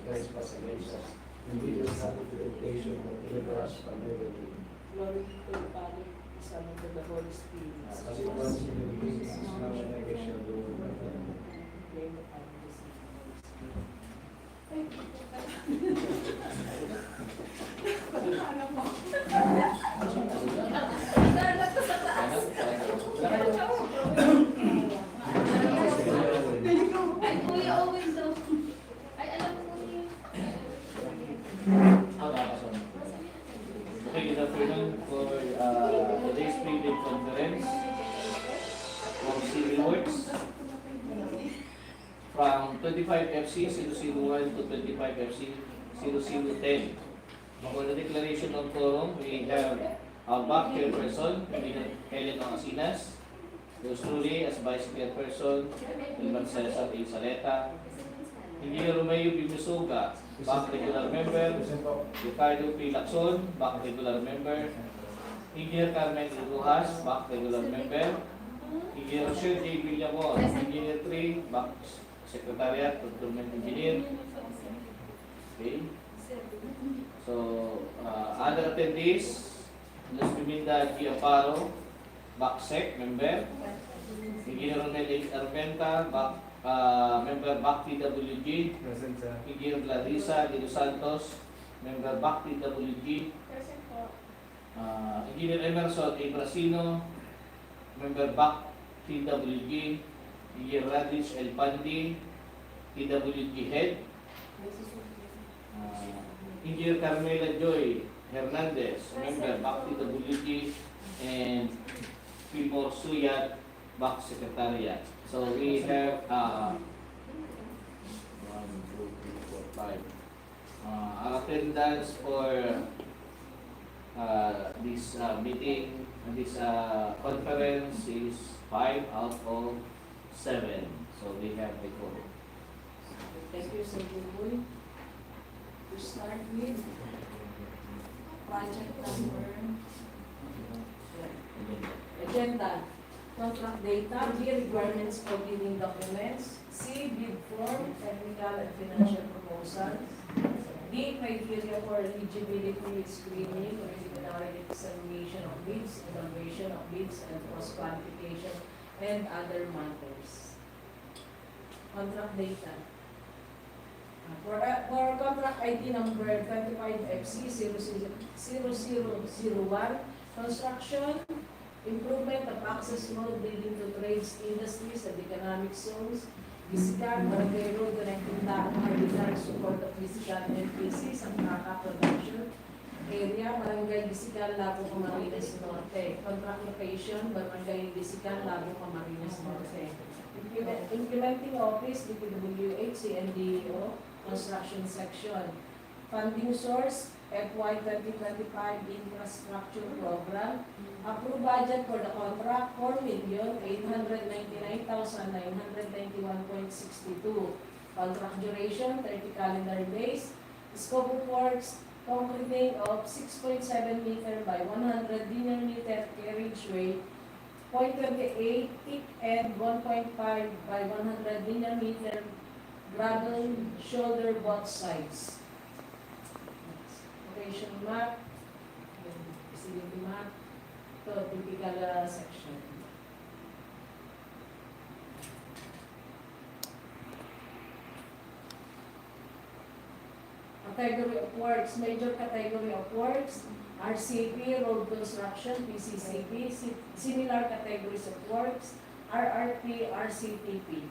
Christ was against us. And lead us not into temptation, but deliver us from evil. Glory be to the Father, the Son, and to the Holy Spirit. As it was in the beginning, is now, and ever shall be, world without end. Name the Father, the Son, and the Holy Ay, Kuya Owen daw. Ay, alam ko yun. Okay, good afternoon for today's Preventive conference from Civil Works from 25 FC 001 to 25 FC 0010. For the declaration of quorum, we have our back chairperson, Helen Angasinas, yours truly as vice chairperson, Ilman Cesar A. Saleta, Engineer Romeo B. Musuga, back regular member, Ricardo P. Lacson, back regular member, Engineer Carmen Irujas, back regular member, Engineer Rochelle J. Villamor, Engineer 3, back Secretariat, Procurement Engineer. Okay. So, other attendees, Los Biminda G. Aparo, back SEC member, Engineer Ronel H. Armenta, back member back TWG, Engineer Clarissa De Los Santos, member back TWG, Engineer Emerson A. Brasino, member back TWG, Engineer Radish L. Pandi, TWG head, Engineer Carmela Joy Hernandez, member back TWG, and Fillmore Suyat, back secretariat. So we have 1, 2, 3, 4, 5. Our attendance for this meeting, this conference is 5 out of 7. So we have the quorum. Thank you, Sir Buboy. To start with project number agenda, contract data, B requirements for bidding documents, C bid form, technical and financial proposal, D criteria for eligibility screening, preliminary examination of bids, evaluation of bids, and cross-qualification, and other matters. Contract data. For contract ID number 25FC 0001, construction, improvement of access road leading to trades, industries, and economic zones, Guisican, Barangay Road connecting Maharlika, support of Guisican NPC, Sankaka production area, Barangay Guisican, Labo, Camarines Norte. Contract location, Barangay Guisican, Labo, Camarines Norte. Implementing office, DPWH and DEO, construction section. Funding source, FY 2025 infrastructure program. Approved budget for the contract, 4,899,991.62. Contract duration, 30 calendar days. Scope of works, concreting of 6.7 meter by 100 linear meter carriageway, 0.28 thick and 1.5 by 100 linear meter gravel shoulder both sides. Operation map, facility map, to typical section. Category of works, major category of works, RCP, road construction, PCCP, similar categories of works, RRP, RCTP.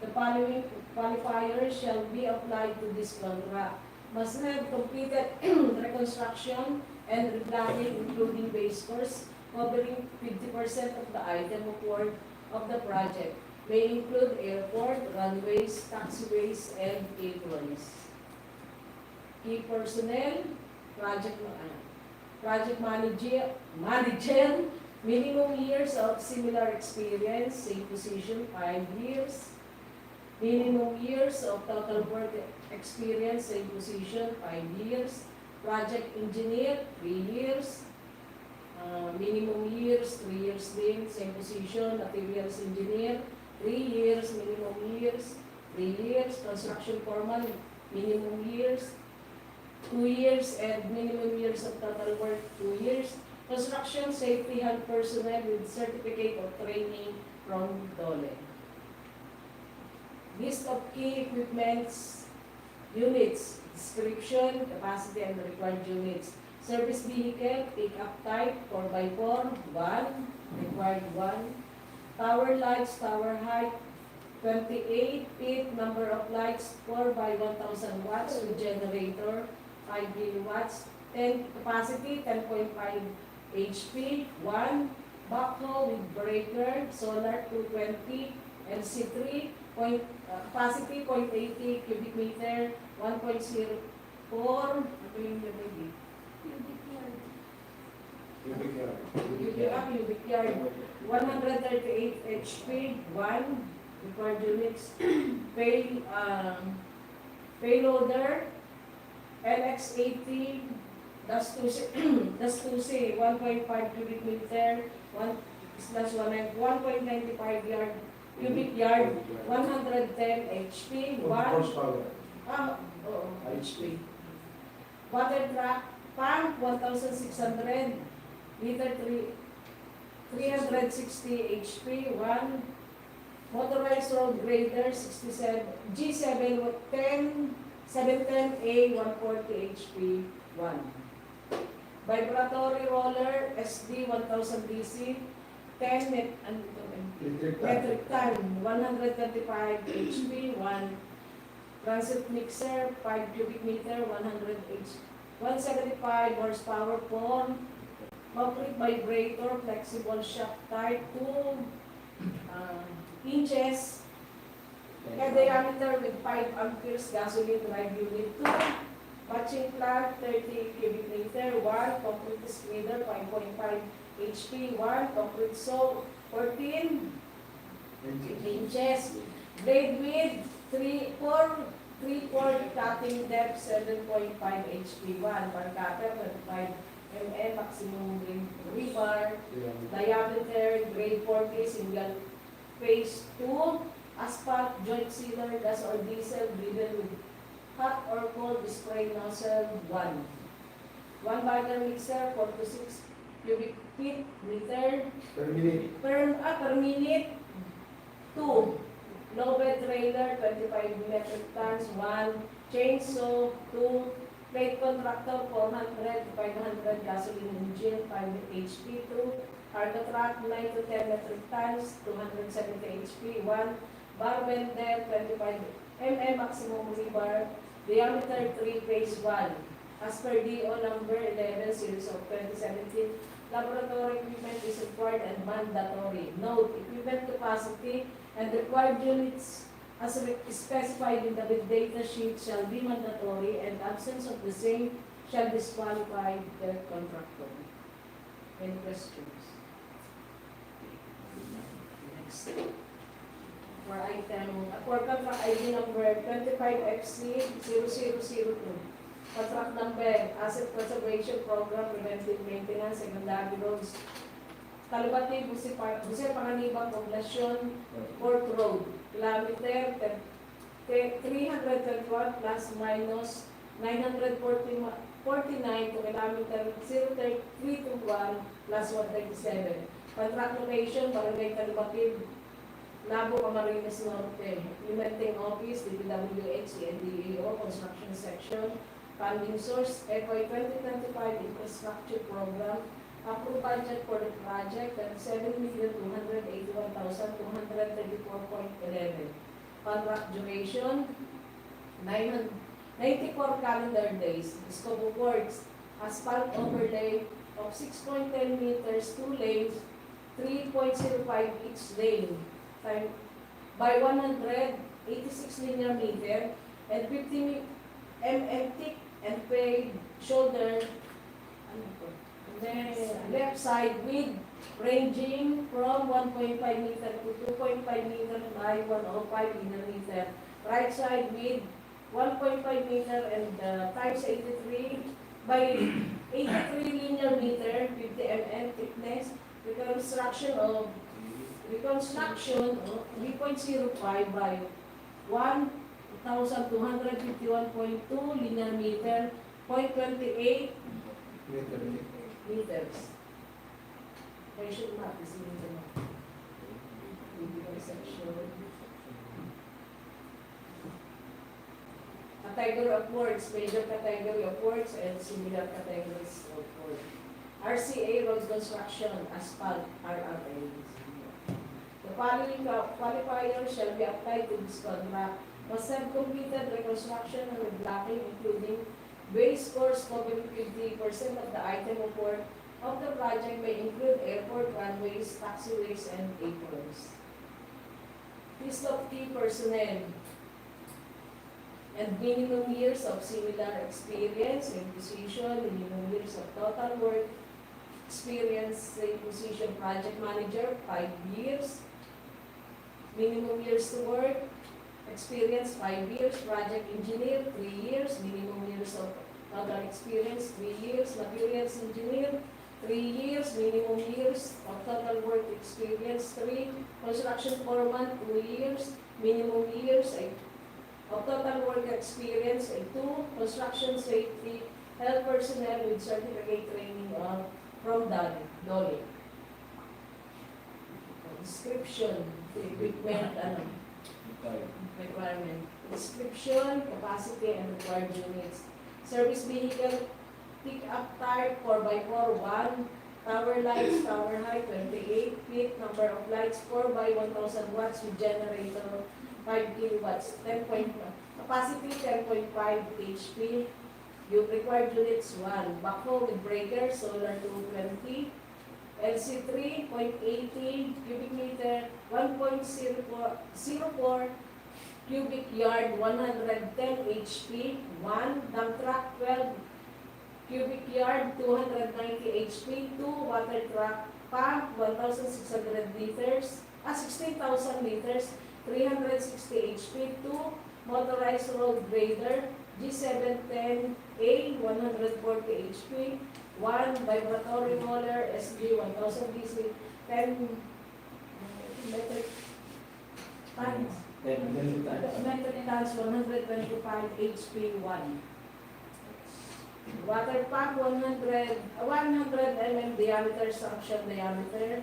The following qualifiers shall be applied to this contract. Must have completed reconstruction and replanning, including base course, covering 50% of the item of work of the project. May include airport, runways, taxiways, and gateways. Key personnel, project manager, minimum years of similar experience, same position, 5 years. Minimum years of total work experience, same position, 5 years. Project engineer, 3 years. Minimum years, 3 years din, same position. Materials engineer, 3 years. Minimum years, 3 years. Construction foreman, minimum years, 2 years, and minimum years of total work, 2 years. Construction safety health personnel with certificate of training from DOLE. List of key equipments, units, description, capacity, and required units. Service vehicle, pick-up type, 4x4, 1, required 1. Tower lights, tower height, 28 feet, number of lights, 4 by 1,000 watts with generator, 5 kilowatts. 10 capacity, 10.5 HP, 1. Backhoe with breaker, solar 220, LC3, capacity 0.80 cubic meter, 1.04, cubic yard, 138 HP, 1, required units, payloader, LX80, that's 2C, 1.5 cubic meter, 1.95 yard, cubic yard, 110 HP, 1, Horsepower. HP. Water truck, pump, 1,600, liter 360 HP, 1. Motorized road grader, 67, G7, 710A, 140 HP, 1. Vibratory roller, SD, 1000 DC, 10 metric ton, 125 HP, 1. Transit mixer, 5 cubic meter, 100 H, 175 horsepower, 4. Concrete vibrator, flexible shaft type, 2 inches. Head diameter with 5 amperes gasoline drive unit, 2. Matching plant, 30 cubic meter, 1. Concrete spreader, 5.5 HP, 1. Concrete saw, 14 inches. Blade width, 3/4 cutting depth, 7.5 HP, 1. Bar cutter, 25 mm, maximum rebar. Diameter, grade 40, single phase 2. Asphalt, joint sealer, gas or diesel, driven with hot or cold spray nozzle, 1. 1 bagger mixer, 4 to 6 cubic feet meter Per minute. per minute. 2. Low bed trailer, 25 metric tons, 1. Chainsaw, 2. Plate contractor, 400 to 500 gasoline engine, 5 HP, 2. Cargo truck, 9 to 10 metric tons, 270 HP, 1. Bar bender, 25 mm, maximum rebar, diameter 3, phase 1. As per DEO number 11, series of 2017, laboratory equipment is required and mandatory. Note, equipment capacity and required units as specified in the bid data sheet shall be mandatory, and absence of the same shall disqualify the contractor. Any questions? Next. For contract ID number 25FC0002. Contract number, Asset Preservation Program, Preventive Maintenance, Secondary Roads, Talobatib, Panganiban, Poblacion, Port Road, kilometer 321 plus minus 949 to kilometer 0321 plus 137. Contract location, Barangay Talobatib, Labo, Camarines Norte. Implementing Office, DPWH and DEO, Construction Section. Funding source, FY 2025 Infrastructure Program. Approved budget for the project at 7,281,234.11. Contract duration, 94 calendar days. Scope of works, asphalt overlay of 6.10 meters, 2 lanes, 3.05 each lane, time by 186 linear meter, and 50 mm thick and paved shoulder. Then left side width ranging from 1.5 meter to 2.5 meter by 105 linear meter. Right side width 1.5 meter and times 83 by 83 linear meter, 50 mm thickness. Reconstruction of 3.05 by 1 1,251.2 linear meter, 0.28 meters. Ratio map is meter. Section. Category of works, major category of works, and similar categories of work. RCA, road construction, asphalt, RRA. The following qualifiers shall be applied to this contract. Must have completed reconstruction and reblocking, including base course covering 50% of the item of work of the project may include airport runways, taxiways, and aprons. List of key personnel and minimum years of similar experience in position, minimum years of total work experience, same position, project manager, 5 years, minimum years to work experience, 5 years, project engineer, 3 years, minimum years of total experience, 3 years, materials engineer, 3 years, minimum years of total work experience, 3, construction foreman, 2 years, minimum years of total work experience, 2, construction safety, health personnel with certificate training from DOLE. Description, the equipment, requirement. Description, capacity, and required units. Service vehicle, pick-up type 4x4, 1. Tower lights, tower height 28 feet. Number of lights 4 by 1000 watts with generator 5 kilowatts. 10.5. Capacity 10.5 HP. You required units 1. Backhoe with breaker, solar 220. LC 3.80 cubic meter, 1.04 cubic yard, 110 HP. 1. Dump truck 12 cubic yard, 290 HP. 2. Water truck pump, 1,600 liters, 16,000 liters, 360 HP. 2. Motorized road grader, G710A, 140 HP. 1. Vibratory roller, SG 1000 DC, 10 metric tons. Metric tons, 125 HP. 1. Water pump, 100 mm diameter, suction diameter,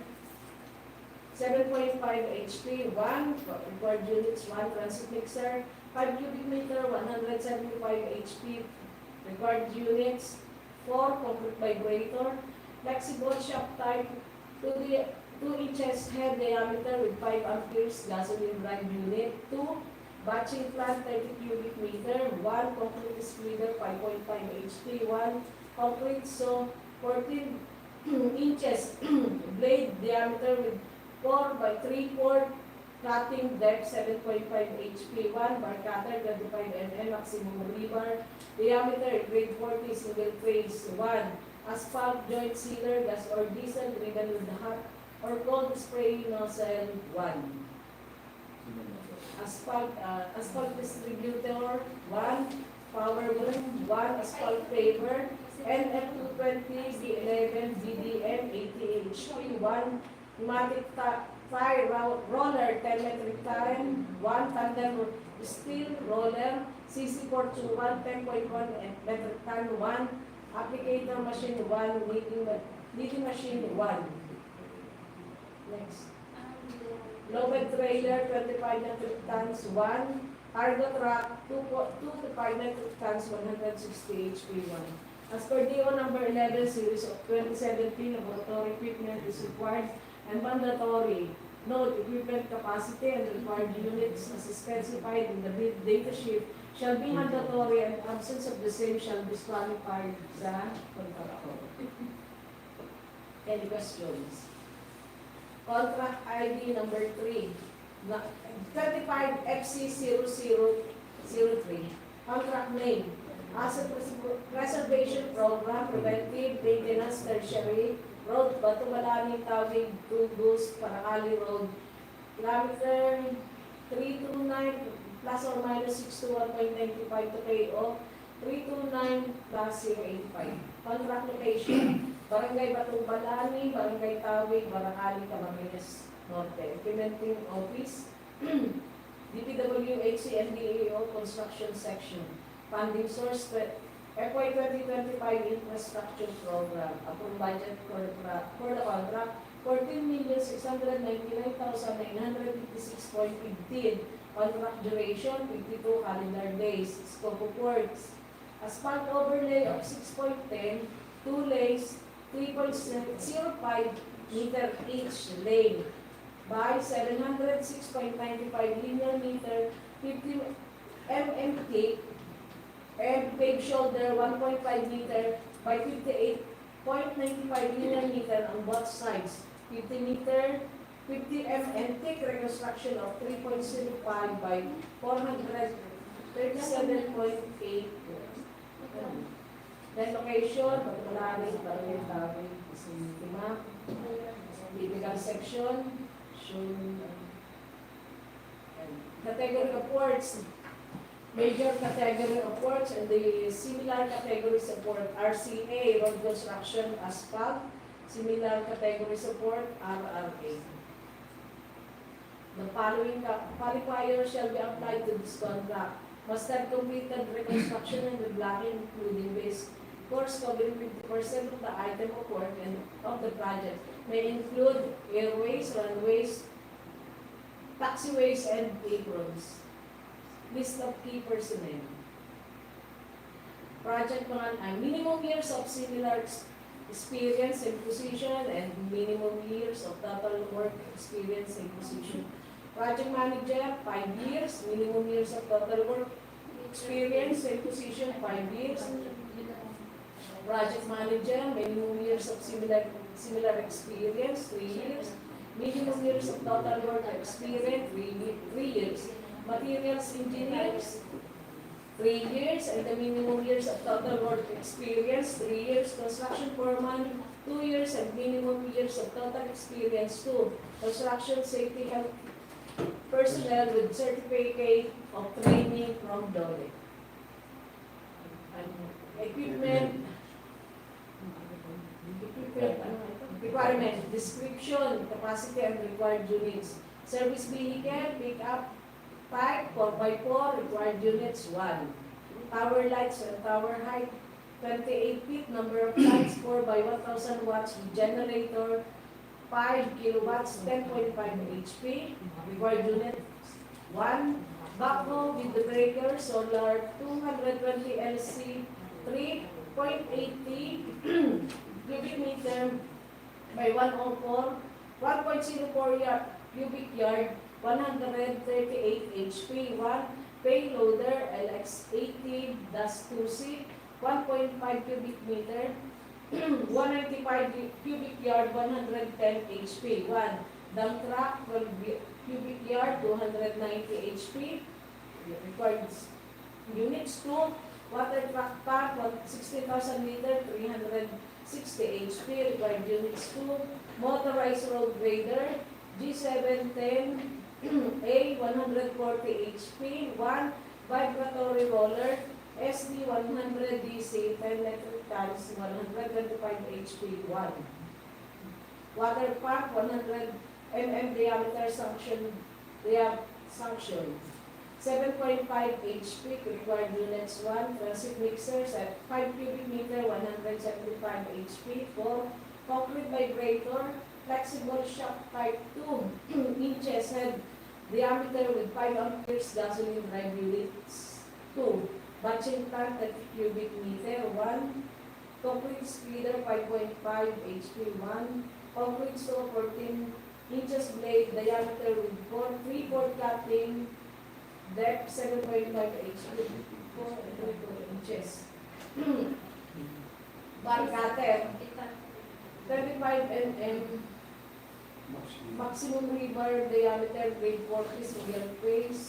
7.5 HP. 1. Required units 1. Transit mixer, 5 cubic meter, 175 HP. Required units 4. Concrete vibrator, flexible shaft type, 2 inches head diameter with 5 amperes gasoline drive unit. 2. Batching plant 30 cubic meter. 1. Concrete splitter 5.5 HP. 1. Concrete saw 14 inches blade diameter with 4 by 3/4 cutting depth 7.5 HP. 1. Bar cutter 25 mm maximum rebar diameter grade 40 single phase. 1. Asphalt joint sealer, gas or diesel driven with the hot or cold spray nozzle. 1. Asphalt distributor 1. Power boom 1. Asphalt paver NF220 B11 BDM 80 HP. 1. Pneumatic fire roller 10 metric ton. 1. Tandem steel roller CC421 10.1 metric ton. 1. Applicator machine 1. Knitting machine 1. Next. Low-bed trailer 25 metric tons. 1. Cargo truck 2 to 5 metric tons 160 HP. 1. As per DEO number 11 series of 2017, laboratory equipment is required and mandatory. Note, equipment capacity and required units as specified in the data sheet shall be mandatory and absence of the same shall disqualify the contractor. Any questions? Contract ID number 3, 25 FC0003. Contract name, Asset Preservation Program, Preventive Maintenance Tertiary Road, Batobalani, Tawig-Tugos-Paracale Road, kilometer 329 plus or minus 621.95 to KO, 329 plus 085. Contract location, Barangay Batobalani, Barangay Tawig, Paracale, Camarines Norte. Implementing Office, DPWH and DEO Construction Section. Funding source, FY 2025 Infrastructure Program. Approved budget for the contract, 14,699,956.15. Contract duration, 52 calendar days. Scope of works. Asphalt overlay of 6.10, 2 lanes, 3.05 meter each lane by 706.95 linear meter, 50 mm thick, and paved shoulder 1.5 meter by 58.95 linear meter on both sides, 50 mm thick reconstruction of 3.05 by 437.8. Then location, Batobalani, Tawig, typical section, shown. Category of works, major category of works, and the similar categories of work, RCA, road construction, asphalt, similar categories of work, RRA. The following qualifiers shall be applied to this contract. Must have completed reconstruction and reblocking, including base course covering 50% of the item of work and of the project. May include airways, runways, taxiways, and aprons. List of key personnel. Project plan and minimum years of similar experience and position, and minimum years of total work experience and position. Project manager, 5 years, minimum years of total work experience and position, 5 years. Project manager, minimum years of similar experience, 3 years. Minimum years of total work experience, 3 years. Materials engineers, 3 years, and the minimum years of total work experience, 3 years. Construction foreman, 2 years, and minimum years of total experience, 2. Construction safety health personnel with certificate of training from DOLE. Equipment requirement, description, capacity and required units. Service vehicle, pick-up, 5, 4x4, required units, 1. Tower lights and tower height, 28 feet, number of lights, 4 by 1,000 watts, generator, 5 kilowatts, 10.5 HP, required unit, 1. Backhoe with the breaker, solar, 220 LC, 3.80 cubic meter by 104, 1.04 cubic yard, 138 HP, 1 payloader LX80-2C, 1.5 cubic meter, 195 cubic yard, 110 HP, 1 dump truck, 12 cubic yard, 290 HP, required units, 2 water truck pump, 60,000 liter, 360 HP, required units, 2 motorized road grader, G710 A, 140 HP, 1 vibratory roller, SD100 DC, 10 metric tons, 125 HP, 1 water pump, 100 mm diameter suction, 7.5 HP, required units, 1 transit mixers at 5 cubic meter, 175 HP, 4 concrete vibrator, flexible shock type 2 inches head diameter with 5 amperes gasoline drive units, 2 batching plant at cubic meter, 1 concrete splitter 5.5 HP, 1 concrete saw 14 inches blade diameter with 3/4 cutting depth 7.5 HP, 4 inches. Bar cutter 35 mm maximum rebar diameter grade 40 single phase,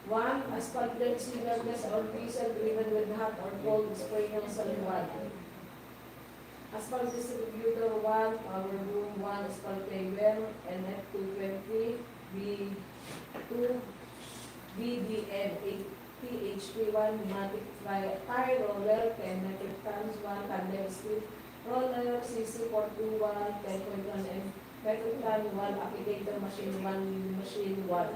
1 asphalt blade cylinders or diesel driven with hot or cold spray ng saliwan. Asphalt distributor 1, power boom 1, asphalt paver, NF220, B2, BDM 80 HP, 1 pneumatic tire roller, 10 metric tons, 1 tandem steel roller, CC421, 10.1 metric ton, 1 applicator machine, 1 machine, 1.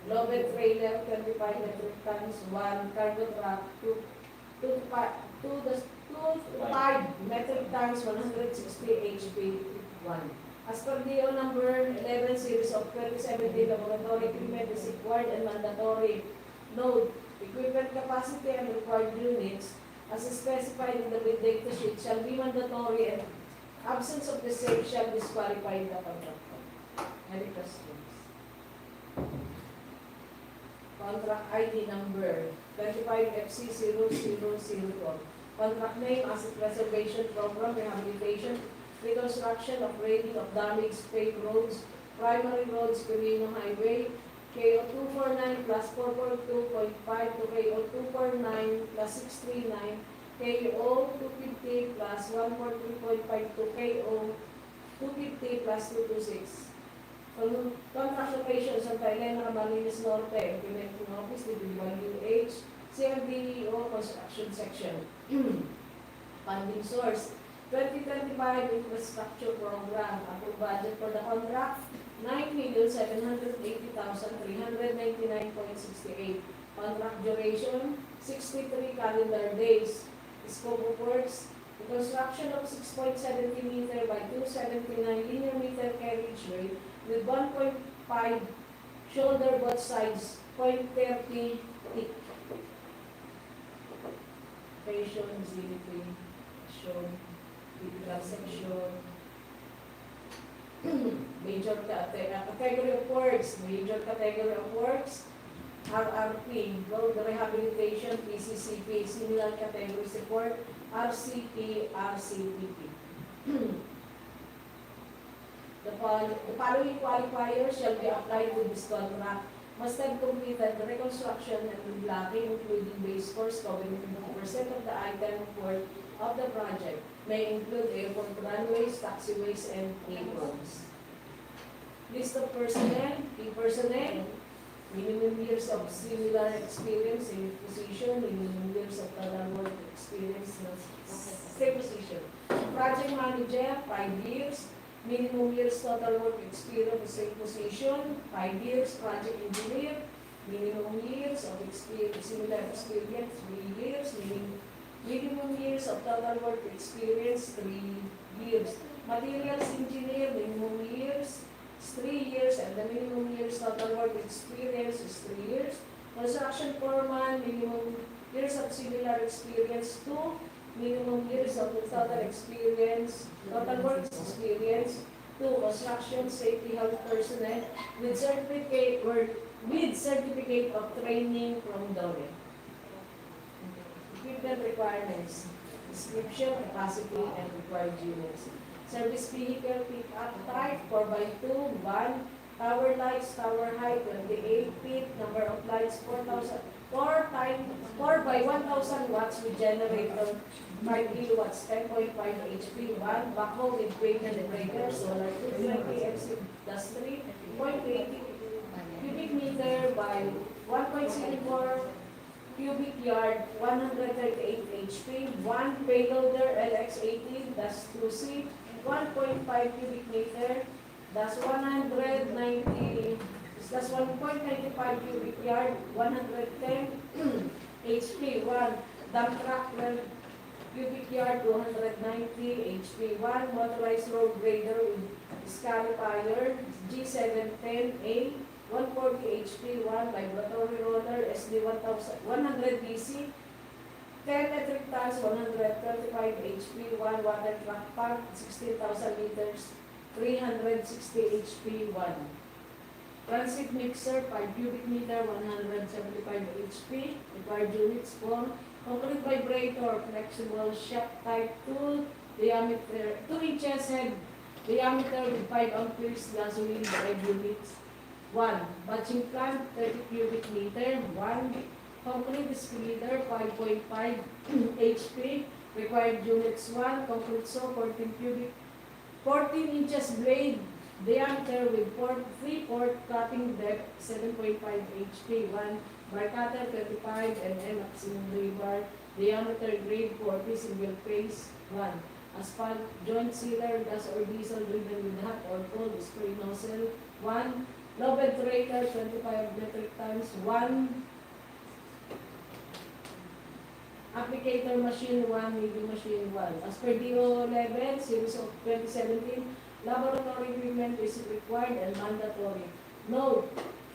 Global trailer, 25 metric tons, 1 cargo truck, 5 metric tons, 160 HP, 1. As per DEO number 11 series of 2017, laboratory equipment is required and mandatory. Note, equipment capacity and required units as specified in the bid data sheet shall be mandatory and absence of the same shall disqualify the contractor. Any questions? Contract ID number 25FC0004. Contract name, Asset Preservation Program, Rehabilitation, Reconstruction, Upgrading of damaged paved roads, primary roads, Quirino Highway, KO 249 plus 442.5 to KO 249 plus 639, KO 250 plus 143.5 to KO 250 plus 226. Contract locations of Camarines Norte, Implementing Office, DPWH, DEO Construction Section. Funding source, 2025 Infrastructure Program. Approved budget for the contract, 9,780,399.68. Contract duration, 63 calendar days. Scope of works, the construction of 6.70 meter by 279 linear meter carriageway with 1.5 shoulder both sides, 0.30 thick. Patient, facility, shown, transaction, major category of works, RRP, road rehabilitation, PCCP, similar category support, RCP, RCPP. The following qualifiers shall be applied to this contract. Must have completed the reconstruction and reblocking, including base course covering 50% of the item work of the project. May include airport runways, taxiways, and aprons. List of personnel, key personnel, minimum years of similar experience in position, minimum years of total work experience in same position. Project manager, 5 years. Minimum years total work experience, same position, 5 years. Project engineer, minimum years of experience, similar experience, 3 years. Minimum years of total work experience, 3 years. Materials engineer, minimum years is 3 years, and the minimum years total work experience is 3 years. Construction foreman, minimum years of similar experience, 2. Minimum years of total experience, total work experience, 2. Construction safety health personnel with certificate of training from DOE. Equipment requirements, description, capacity, and required units. Service vehicle pick-up type 4x2, 1. Tower lights, tower height 28 feet, number of lights 4 by 1,000 watts with generator 5 kilowatts, 10.5 HP, 1. Backhoe with crane and breaker, solar 220 MC +3, 0.80 cubic meter by 1.04 cubic yard, 138 HP, 1. Payloader LX18, that's 2C, 1.5 cubic meter, that's 190, that's 1.95 cubic yard, 110 HP, 1. Dump truck, 12 cubic yard, 290 HP, 1. Motorized road grader with scarifier, G710A, 140 HP, 1. Vibratory roller, SD 100 DC, 10 metric tons, 135 HP, 1. Water truck pump, 16,000 liters, 360 HP, 1. Transit mixer, 5 cubic meter, 175 HP. Required units for concrete vibrator, flexible shaft type 2, diameter 2 inches head, diameter with 5 amperes gasoline drive units. 1. Batching plant, 30 cubic meter, 1. Concrete splitter, 5.5 HP. Required units 1. Concrete saw, 14 inches blade, diameter with 3/4 cutting depth, 7.5 HP, 1. Bar cutter, 35 mm maximum rebar, diameter grade 40, single phase, 1. Asphalt joint sealer, gas or diesel driven with hot or cold spray nozzle, 1. Low bed breaker, 25 metric tons, 1. Applicator machine 1, medium machine 1. As per DEO 11, series of 2017, laboratory equipment is required and mandatory. Note,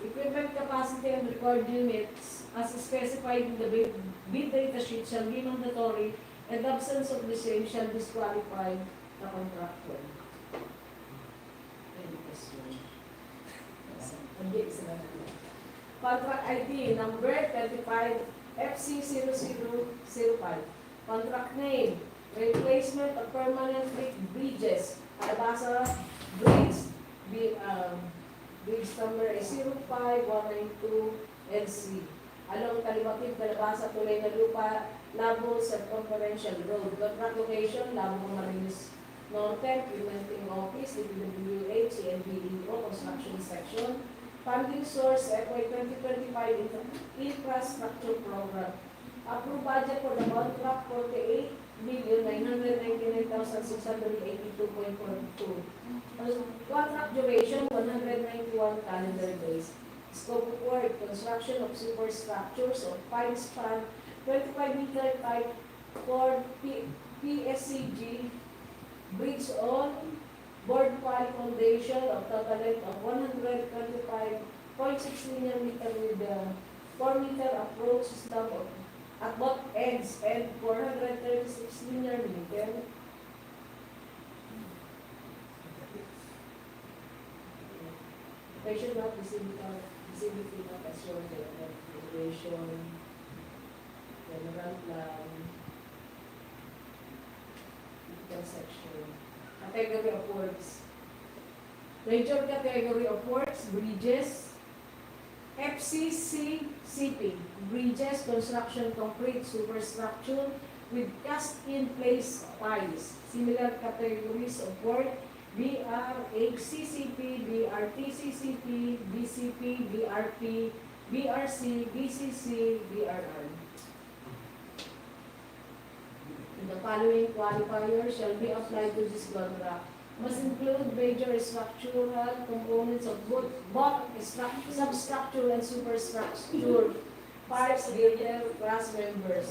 equipment capacity and required units as specified in the bid data sheet shall be mandatory and absence of the same shall disqualify the contractor. Contract ID number 25 FC0005. Contract name, replacement of permanent bridges. Alabasa Bridge, bridge number is 05192 NC. Along Talobatib, Alabasa, Tulay na Lupa, Labo, Circumferential Road. Contract location, Labo, Camarines Norte, Implementing Office, DPWH and DEO Construction Section. Funding source, FY 2025 Infrastructure Program. Approved budget for the contract, 48,999,682.42. Contract duration, 191 calendar days. Scope of work, construction of superstructures of 5-span, 25-meter type for PSCG, bridge on board pile foundation of total length of 125.6 linear meter with 4-meter approach system at both ends and 436 linear meter. Patient not visibility not assured regulation, general plan, section. Category of works. Major category of works, bridges, FCCCP, bridges, construction, concrete, superstructure with cast-in-place piles. Similar categories of work, BRHCCP, BRTCCP, BCP, BRP, BRC, BCC, BRR. The following qualifiers shall be applied to this contract. Must include major structural components of both substructure and superstructure, parts, builder, class members,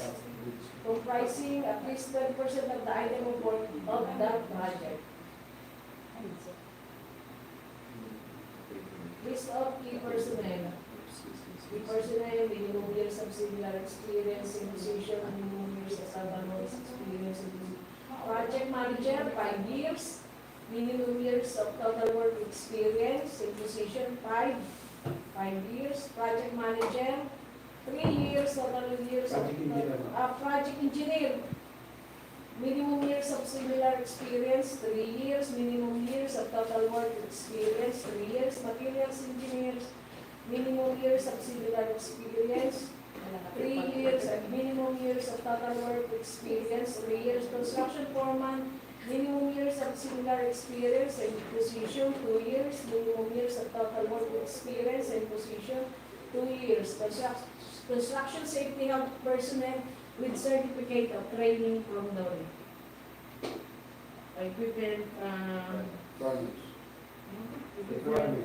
comprising at least 10% of the item of work of that project. List of key personnel. Key personnel, minimum years of similar experience in position, minimum years of Salvanor's experience in position. Project manager, 5 years. Minimum years of total work experience in position, 5 years. Project manager, 3 years total years of project engineer. Minimum years of similar experience, 3 years. Minimum years of total work experience, 3 years. Materials engineers, minimum years of similar experience, 3 years. And minimum years of total work experience, 3 years. Construction foreman, minimum years of similar experience and position, 2 years. Minimum years of total work experience and position, 2 years. Construction safety health personnel with certificate of training from DORI. Equipment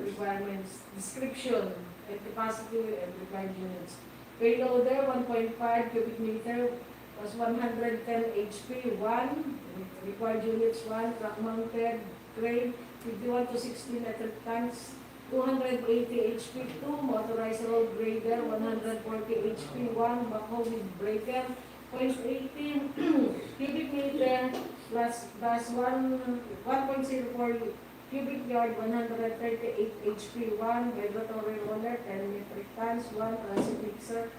requirements, description, and capacity and required units. Payloader, 1.5 cubic meter was 110 HP, 1. Required units, 1. Truck mounted crane, 51 to 60 metric tons, 280 HP, 2. Motorized road grader, 140 HP, 1. Backhoe with breaker, 0.18 cubic meter plus 1.04 cubic yard, 138 HP, 1. Vibratory roller, 10 metric tons, 1. Transit mixer,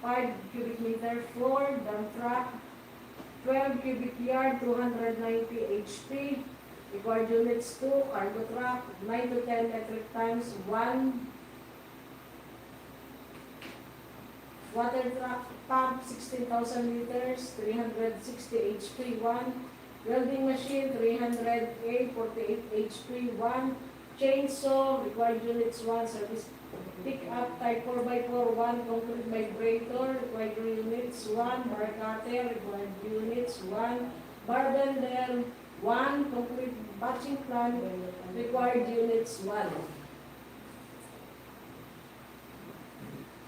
5 cubic meter, 4. Dump truck, 12 cubic yard, 290 HP. Required units, 2. Cargo truck, 9 to 10 metric tons, 1. Water truck pump, 16,000 liters, 360 HP, 1. Welding machine, 300A, 48 HP, 1. Chainsaw, required units, 1. Service pick-up type 4x4, 1. Concrete vibrator, required units, 1. Bar cutter, required units, 1. Bar bender, 1. Concrete batching plant, required units, 1.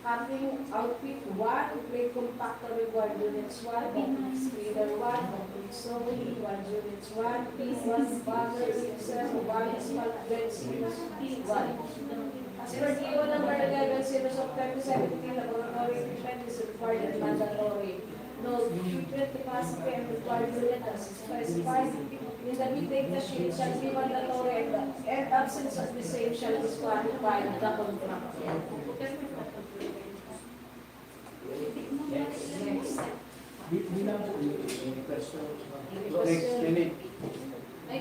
cutting outfit 1, plate compactor required units 1, spreader 1, complete slowly, 1 units 1, P1 bagger, mixer, valve, spot bed series, P1. As per DEO number 11, series of 2017, laboratory equipment is required and mandatory. Note, equipment capacity and required unit as specified in the data sheet shall be mandatory and absence of the same shall disqualify the contract. Next. Di lang po yung question. Next, Clinic. Ay,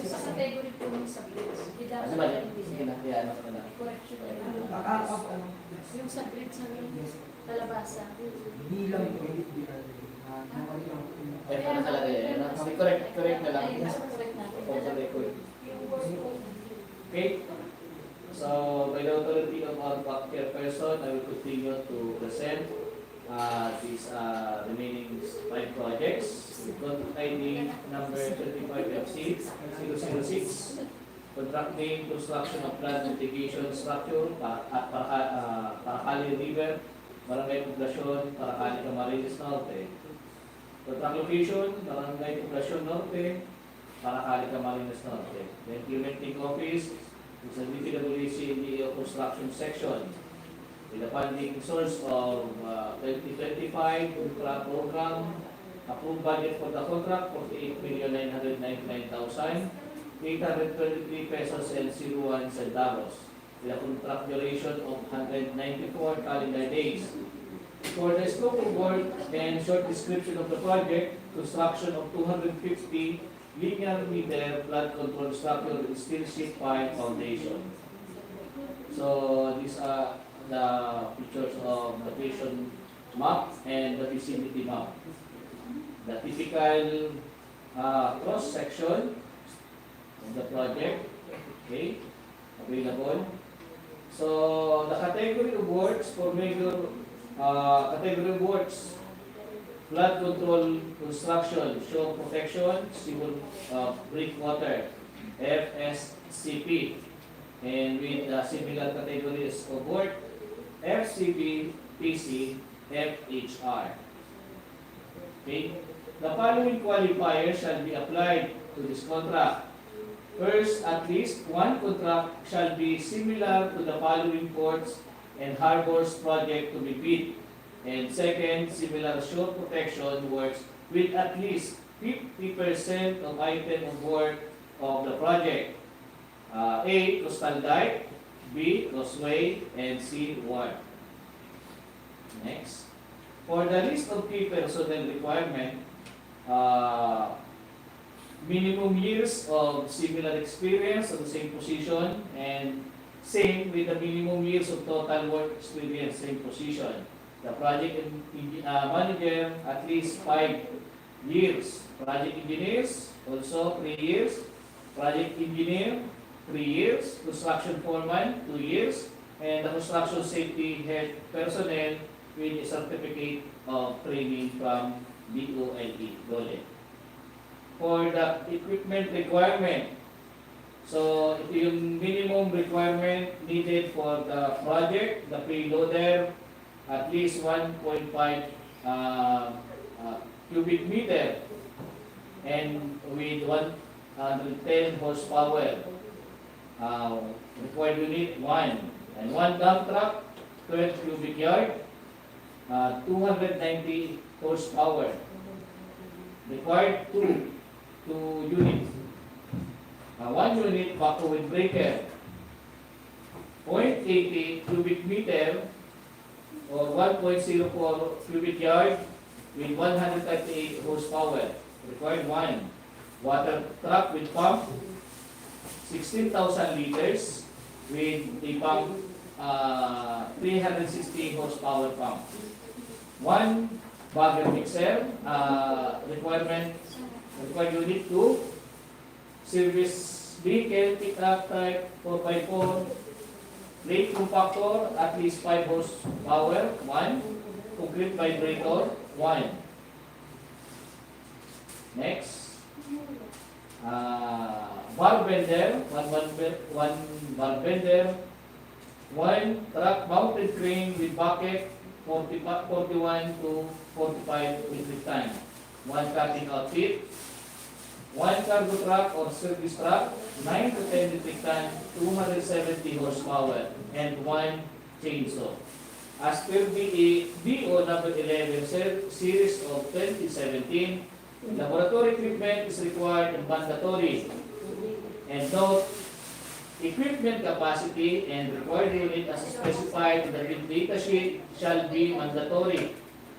sa category po ng subjects. Ano ba yan? Sige na, kaya ano ka na. Correction. Yung subjects ng talabasa. Bilang po. Eh, ano talaga yan? Correct na lang. Ay, correct natin. For the record. Okay? So, by the authority of our back-care person, I will continue to present these remaining 5 projects. Contract ID number 25FC 006. Contract name, construction of plant mitigation structure at Paracale River, Barangay Poblacion, Paracale Camarines Norte. Contract location, Barangay Poblacion Norte, Paracale Camarines Norte. The implementing office is a DPWH DEO Construction Section with a funding source of 2025 contract program. Approved budget for the contract 48,999,823 pesos and 01 centavos with a contract duration of 194 calendar days. For the scope of work and short description of the project, construction of 250 linear meter flood control structure with steel sheet pile foundation. So these are the pictures of the location map and the vicinity map. The typical cross section of the project, okay, available. So the category of works for major category of works: flood control construction, shore protection, civil breakwater, FSCP, and with similar categories of work, FCP, PC, FHR. Okay. The following qualifiers shall be applied to this contract. First, at least one contract shall be similar to the following ports and harbors project to be bid. And second, similar shore protection works with at least 50% of item of work of the project. A, coastal dike, B, causeway, and C, wharf. Next. For the list of key personnel requirement, minimum years of similar experience on the same position, and same with the minimum years of total work experience, same position. The project manager, at least 5 years. Project engineers, also 3 years. Project engineer, 3 years. Construction foreman, 2 years. And the construction safety head personnel with a certificate of training from DOLE. For the equipment requirement, so ito yung minimum requirement needed for the project, the payloader, at least 1.5 cubic meter and with 110 horsepower. Required unit 1 and 1 dump truck, 12 cubic yard, 290 horsepower. Required 2 units. 1 unit backhoe with breaker, 0.80 cubic meter or 1.04 cubic yard with 138 horsepower. Required 1. Water truck with pump, 16,000 liters with a pump, 360 horsepower pump. 1 bagger mixer, required unit 2. Service vehicle, pickup type 4x4, plate compactor, at least 5 horsepower, 1. Concrete vibrator, 1. Next, bar bender, one bar bender, one truck mounted crane with bucket 41 to 45 metric ton, one cutting outfit, one cargo truck or service truck 9 to 10 metric ton, 270 horsepower, and one chainsaw. As per DEO number 11 series of 2017, laboratory equipment is required and mandatory. And note, equipment capacity and required unit as specified in the data sheet shall be mandatory,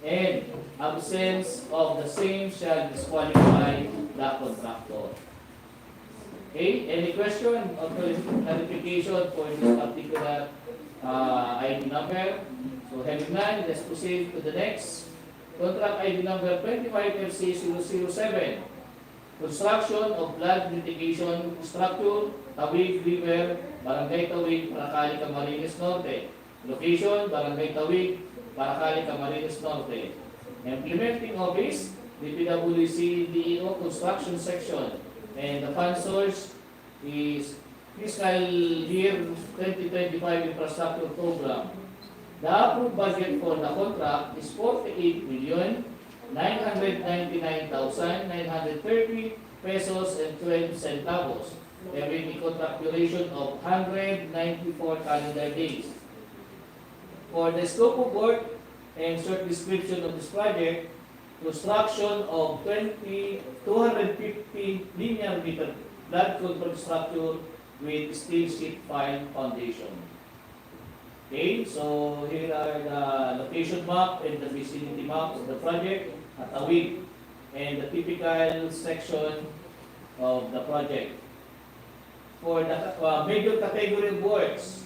and absence of the same shall disqualify the contractor. Okay, any question or clarification for this particular ID number? So having none, let's proceed to the next. Contract ID number 25FC007. Construction of flood mitigation structure, Tawig River, Barangay Tawig, Paracale, Camarines Norte. Location, Barangay Tawig, Paracale, Camarines Norte. Implementing Office, DPWH DEO Construction Section. And the fund source is fiscal year 2025 infrastructure program. The approved budget for the contract is 48,999,930 pesos and 12 centavos, having a contract duration of 194 calendar days. For the scope of work and short description of this project, construction of 250 linear meter flood control structure with steel sheet pile foundation. Okay, so here are the location map and the vicinity map of the project at Tawig and the typical section of the project. For the major category of works,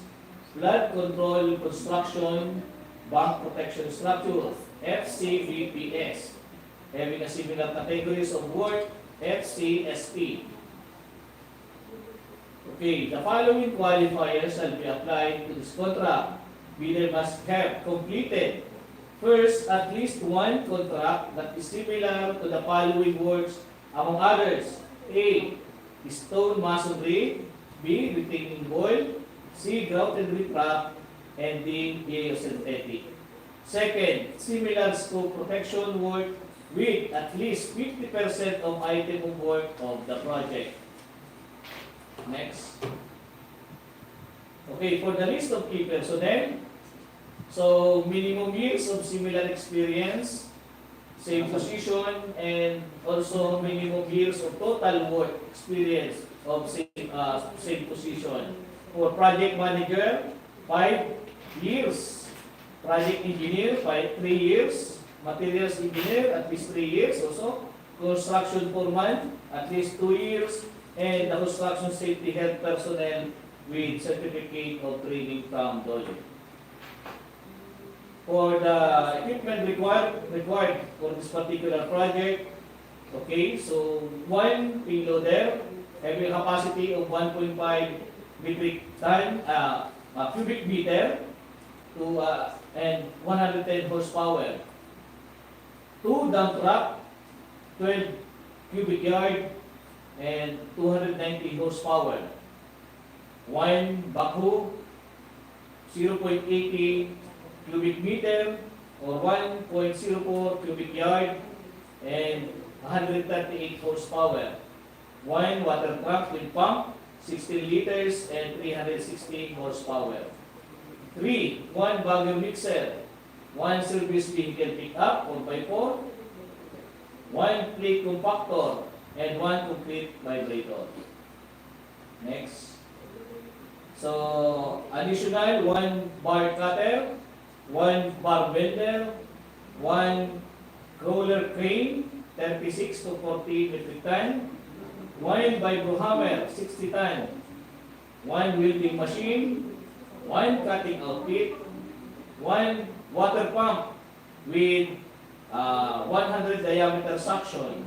flood control construction, bank protection structure, FCBPS, having a similar categories of work, FCSP. Okay, the following qualifiers shall be applied to this contract. Bidder must have completed first at least one contract that is similar to the following works, among others: A. Stone masonry, B. Retaining wall, C. Grouted riprap, and D. geosynthetic. Second, similar scope protection work with at least 50% of item of work of the project. Next. Okay, for the list of key personnel, so minimum years of similar experience, same position, and also minimum years of total work experience of same position. For project manager, 5 years. Project engineer, 3 years. Materials engineer, at least 3 years also. Construction foreman, at least 2 years. And the construction safety health personnel with certificate of training from DOJ. For the equipment required for this particular project, okay, so one payloader having a capacity of 1.5 metric ton, cubic meter to and 110 horsepower. 2 dump truck, 12 cubic yard, and 290 horsepower. 1 backhoe, 0.80 cubic meter or 1.04 cubic yard, and 138 horsepower. 1 water truck with pump, 16 liters and 360 horsepower. 3. 1 bagger mixer, 1 service vehicle pickup 4x4, 1 plate compactor, and 1 complete vibrator. Next. So, additional 1 bar cutter, 1 bar bender, 1 crawler crane, 36 to 40 metric ton, 1 vibro hammer, 60 ton, 1 welding machine, 1 cutting outfit, 1 water pump with 100 diameter suction,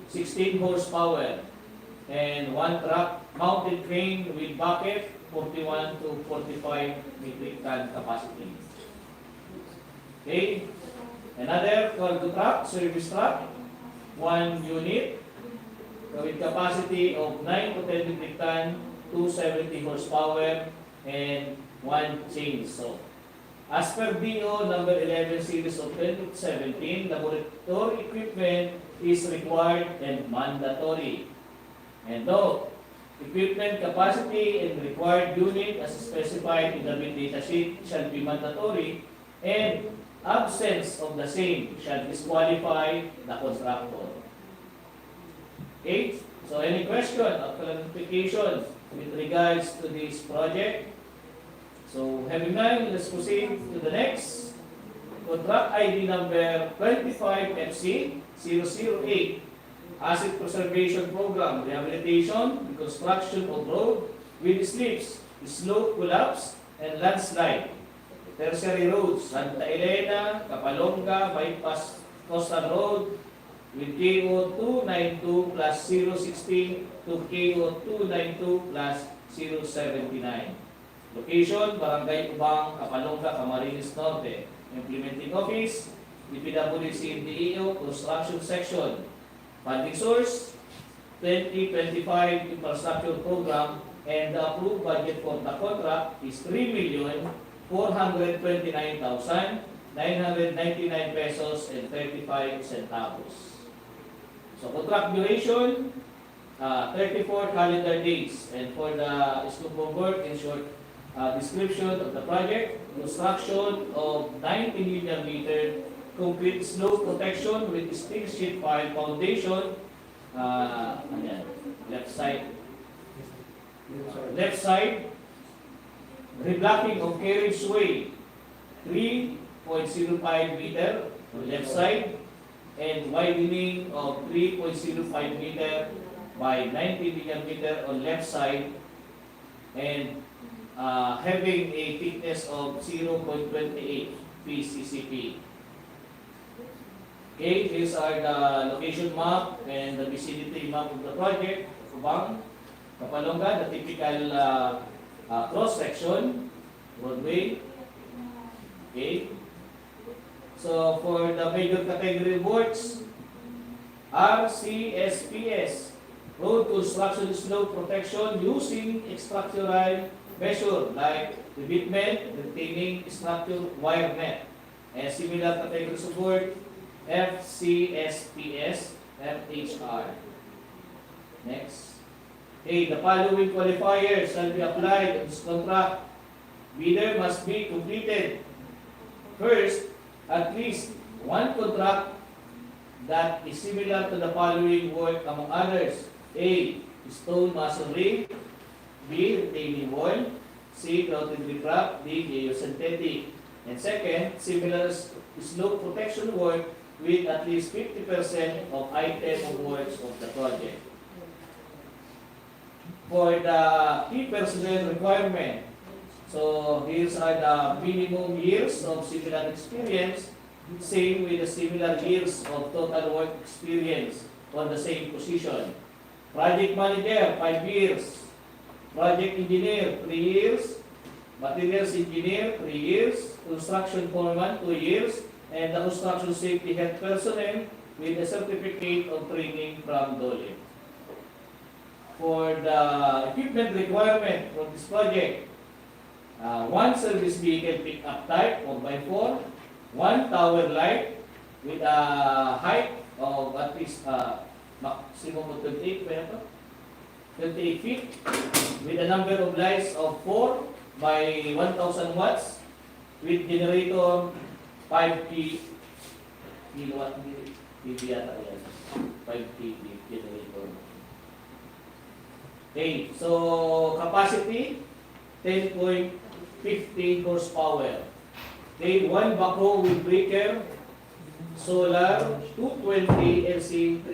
16 horsepower, and 1 truck mounted crane with bucket, 41 to 45 metric ton capacity. Okay, another cargo truck, service truck, 1 unit with capacity of 9 to 10 metric ton, 270 horsepower, and one chainsaw. As per DEO number 11 series of 2017, laboratory equipment is required and mandatory. And though equipment capacity and required unit as specified in the bid data sheet shall be mandatory, and absence of the same shall disqualify the contractor. Okay? So any question or clarification with regards to this project? So having none, let's proceed to the next. Contract ID number 25FC008, Asset Preservation Program, Rehabilitation, Reconstruction of Road with slips, slope collapse, and landslide. Tertiary roads, Santa Elena, Kapalonga, Bypass Coastal Road, with KO 292 plus 060 to KO 292 plus 079. Location, Barangay Ubang, Kapalonga, Camarines Norte. Implementing Office, DPWH DEO, Construction Section. Funding source, 2025 Infrastructure Program, and the approved budget for the contract is 3,429,999 pesos and 35 centavos. So contract duration, 34 calendar days. And for the scope of work, in short description of the project, construction of 90 million meter complete slope protection with steel sheet pile foundation, left side, reblocking of carriageway, 3.05 meter on left side, and widening of 3.05 meter by 90 millimeter on left side, and having a thickness of 0.28 PCCP. Okay, these are the location map and the vicinity map of the project. Ubang, Kapalonga, the typical cross section, roadway. Okay. So for the major category works, RCSPS, road construction slope protection using structural measure like revetment, retaining structure, wire net, and similar categories of work, FCSPS, FHR. Next. Okay, the following qualifiers shall be applied on this contract. Bidder must be completed. First, at least one contract that is similar to the following work among others. A. Stone masonry. B. Retaining wall. C. Grouted riprap. D. geosynthetic. And second, similar slope protection work with at least 50% of item of works of the project. For the key personnel requirement, so these are the minimum years of similar experience, same with the similar years of total work experience on the same position. Project manager, 5 years. Project engineer, 3 years. Materials engineer, 3 years. Construction foreman, 2 years. And the construction safety health personnel with a certificate of training from DOLE. For the equipment requirement for this project, one service vehicle pickup type 4x4, one tower light with a height of at least maximum of 28 feet, with a number of lights of 4 by 1,000 watts, with generator 5 kilowatt PV yata yan. 5 kV generator. Okay, so capacity 10.50 horsepower. Okay, one backhoe with breaker, solar 220 LC3,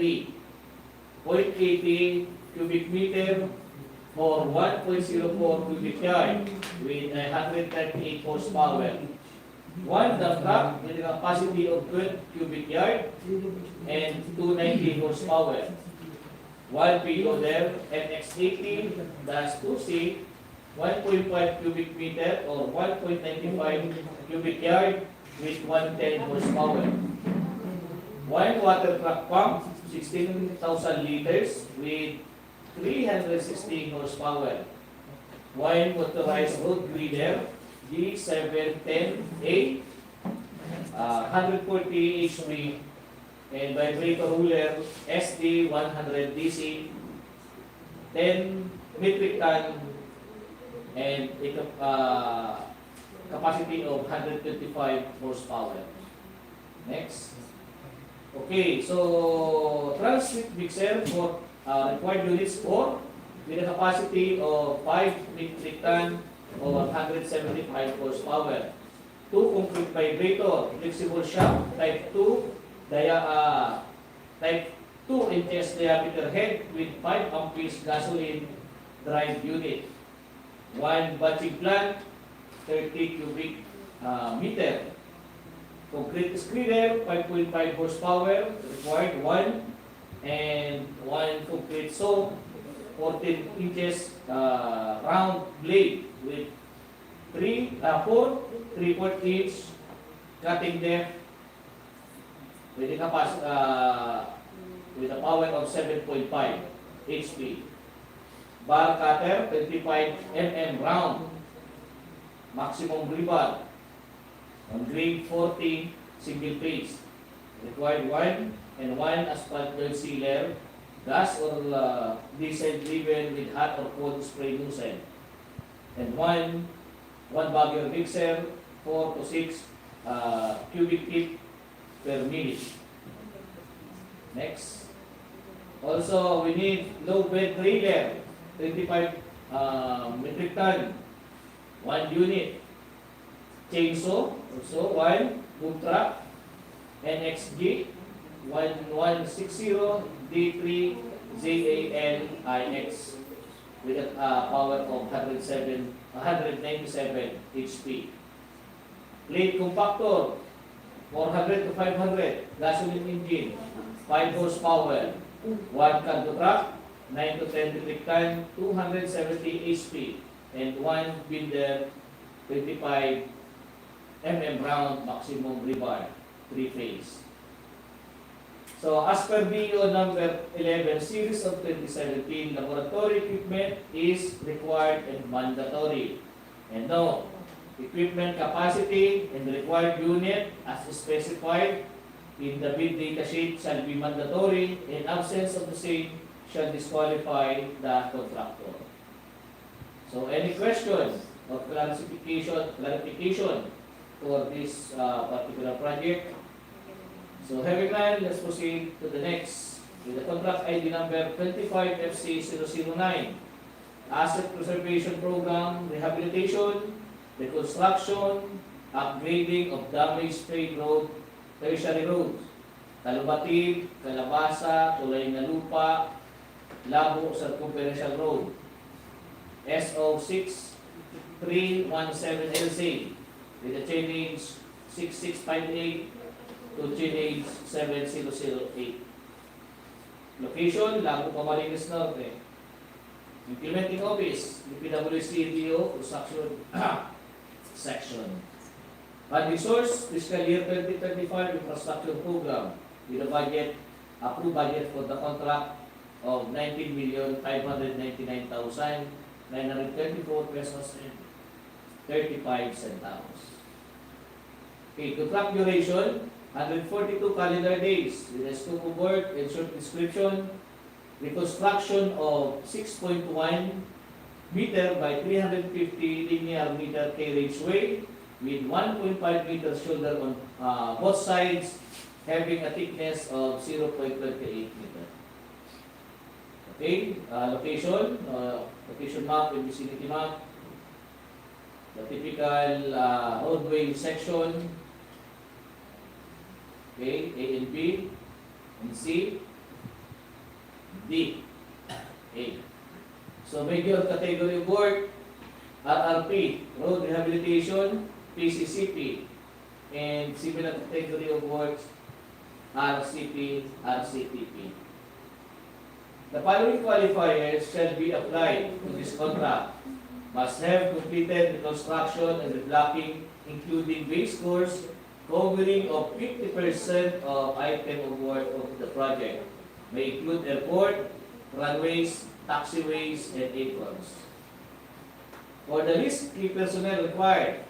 0.80 cubic meter for 1.04 cubic yard with 138 horsepower. One dump truck with a capacity of 12 cubic yard and 290 horsepower. One payloader MX-80-2C, 1.5 cubic meter or 1.95 cubic yard with 110 horsepower. One water truck pump, 16,000 liters with 316 horsepower. One motorized road grader, G710A, 140 HP, and vibrator ruler SD100 DC, 10 metric ton, and capacity of 125 horsepower. Next. Okay, so transmit mixer for required units 4 with a capacity of 5 metric ton or 175 horsepower. 2 concrete vibrator, flexible shaft, type 2, type 2 inches diameter head with 5 amperes gasoline drive unit. 1 batching plant, 30 cubic meter. Concrete screener, 5.5 horsepower, required 1, and 1 concrete saw, 14 inches round blade with 4 3/4 inch cutting depth with a power of 7.5 HP. Bar cutter, 25 mm round, maximum rebar, on grade 40 single phase. Required 1 and 1 asphalt dirt sealer, gas or diesel driven with hot or cold spray nozzle. And 1 bagger mixer, 4 to 6 cubic feet per minute. Next. Also, we need low bed trailer, 25 metric ton, 1 unit. Chainsaw, also 1, boom truck, NXG 1160 D3 ZALIX with a power of 197 HP. Plate compactor, 400 to 500, gasoline engine, 5 horsepower, 1 cargo truck, 9 to 10 metric ton, 270 HP, and 1 builder, 25 mm round maximum rebar, 3 phase. So as per DEO number 11 series of 2017, laboratory equipment is required and mandatory. And no, equipment capacity and required unit as specified in the bid data sheet shall be mandatory. In absence of the same shall disqualify the contractor. So any question or clarification for this particular project? So having none, let's proceed to the next with the contract ID number 25FC009, Asset Preservation Program, Rehabilitation, Reconstruction, Upgrading of Damaged Trade Road, Tertiary Roads, Talobatib, Calabasa, Tulay na Lupa, Labo Circumferential Road, SO6317LC, with a change 6658 to change 7008. Location, Labo Camarines Norte. Implementing Office, DPWH DEO Construction Section. Funding source, fiscal year 2025 Infrastructure Program with a budget, approved budget for the contract of 19,599,934 pesos and 35 centavos. Okay, contract duration, 142 calendar days with a scope of work and short description. Reconstruction of 6.1 meter by 350 linear meter carriageway with 1.5 meter shoulder on both sides, having a thickness of 0.28 meter. Okay, location map and vicinity map. The typical roadway section. Okay, A and B, and C, D, A. So major category of work, RRP, Road Rehabilitation, PCCP, and similar category of works, RCP, RCTP. The following qualifiers shall be applied to this contract. Must have completed reconstruction and reblocking, including base course, covering of 50% of item of work of the project. May include airport, runways, taxiways, and aprons. For the list key personnel required,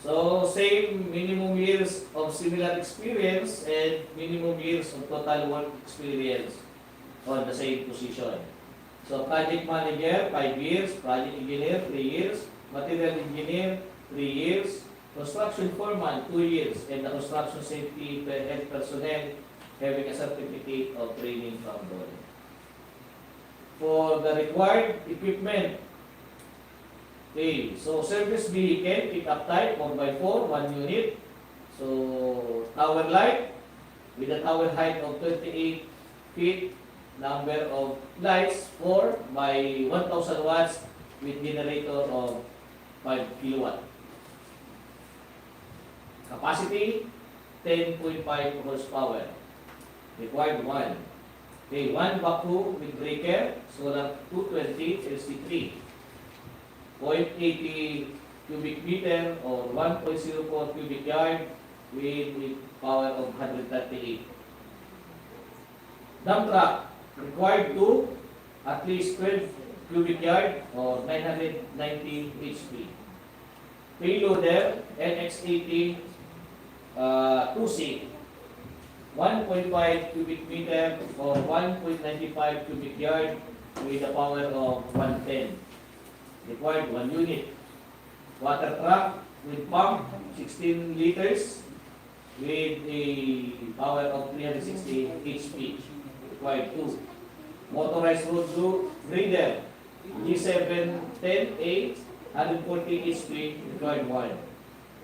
So, same minimum years of similar experience and minimum years of total work experience on the same position. So, project manager, 5 years, project engineer, 3 years, material engineer, 3 years, construction foreman, 2 years, and the construction safety health personnel having a certificate of training from DOLE. For the required equipment, okay, so service vehicle, pick-up type, 4x4, 1 unit. So, tower light, with a tower height of 28 feet, number of lights, 4 by 1,000 watts, with generator of 5 kilowatt. Capacity, 10.5 horsepower. Required 1. Okay, 1 backhoe with breaker, solar 220 LC3. 0.80 cubic meter or 1.04 cubic yard with power of 138. Dump truck required to at least 12 cubic yard or 990 HP. Payloader NX80 2C 1.5 cubic meter or 1.95 cubic yard with a power of 110. Required 1 unit. Water truck with pump 16 liters with a power of 360 HP. Required 2. Motorized road grader G710A 140 HP. Required 1.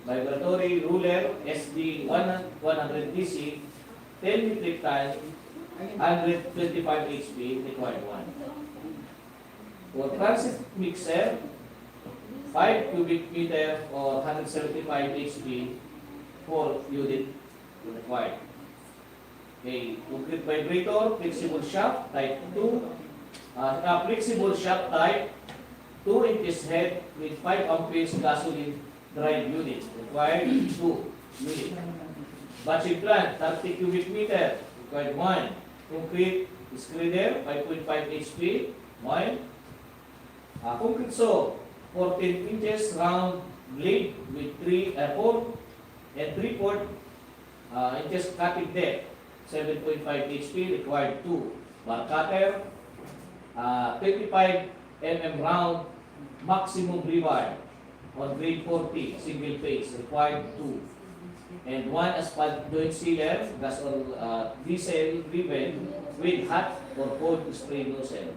Vibratory ruler SD 100 DC 10 metric ton 125 HP. Required 1. For transit mixer, 5 cubic meter or 175 HP, 4 unit required. Okay, concrete vibrator, flexible shaft, type 2. Flexible shaft type, 2 inches head with 5 amperes gasoline drive unit. Required 2 unit. Batching plant, 30 cubic meter, required 1. Concrete screener, 5.5 HP, 1. Concrete saw, 14 inches round blade with 4 and 3/4 inches cutting depth, 7.5 HP, required 2. Bar cutter, 25 mm round maximum rebar on grade 40 single phase, required 2. And 1 asphalt joint sealer, gas or diesel driven with hot or cold spray nozzle.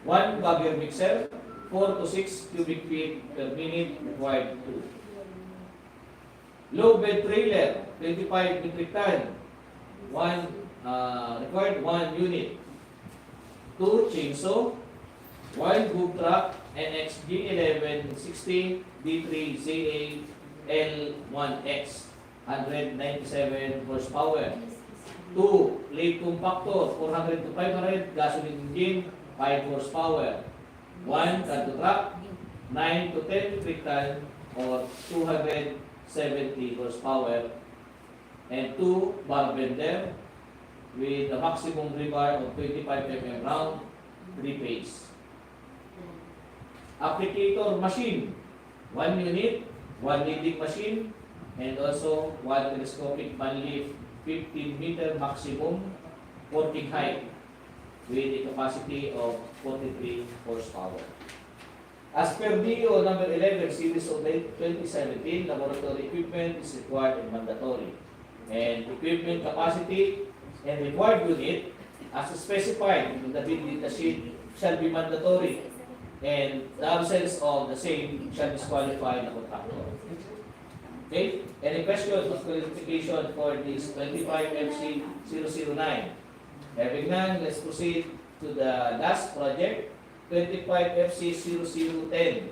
1 bagger mixer, 4 to 6 cubic feet per minute, required 2. Low bed trailer, 25 metric ton, required 1 unit. 2 chainsaw, 1 boom truck, NX G1160 D3ZA L1X, 197 horsepower. 2 late compactor, 400 to 500, gasoline engine, 5 horsepower. 1 canto truck, 9 to 10 metric ton or 270 horsepower. And 2 bar bender with a maximum rebar of 25 mm round, 3 phase. Applicator machine, 1 unit, 1 leading machine, and also 1 telescopic manlift, 15 meter maximum working height with a capacity of 43 horsepower. As per DEO number 11 series of 2017, laboratory equipment is required and mandatory. And equipment capacity and required unit as specified in the bid data sheet shall be mandatory, and the absence of the same shall disqualify the contractor. Okay? Any questions or clarification for this 25 MC 009? Having none, let's proceed to the last project, 25 FC 0010,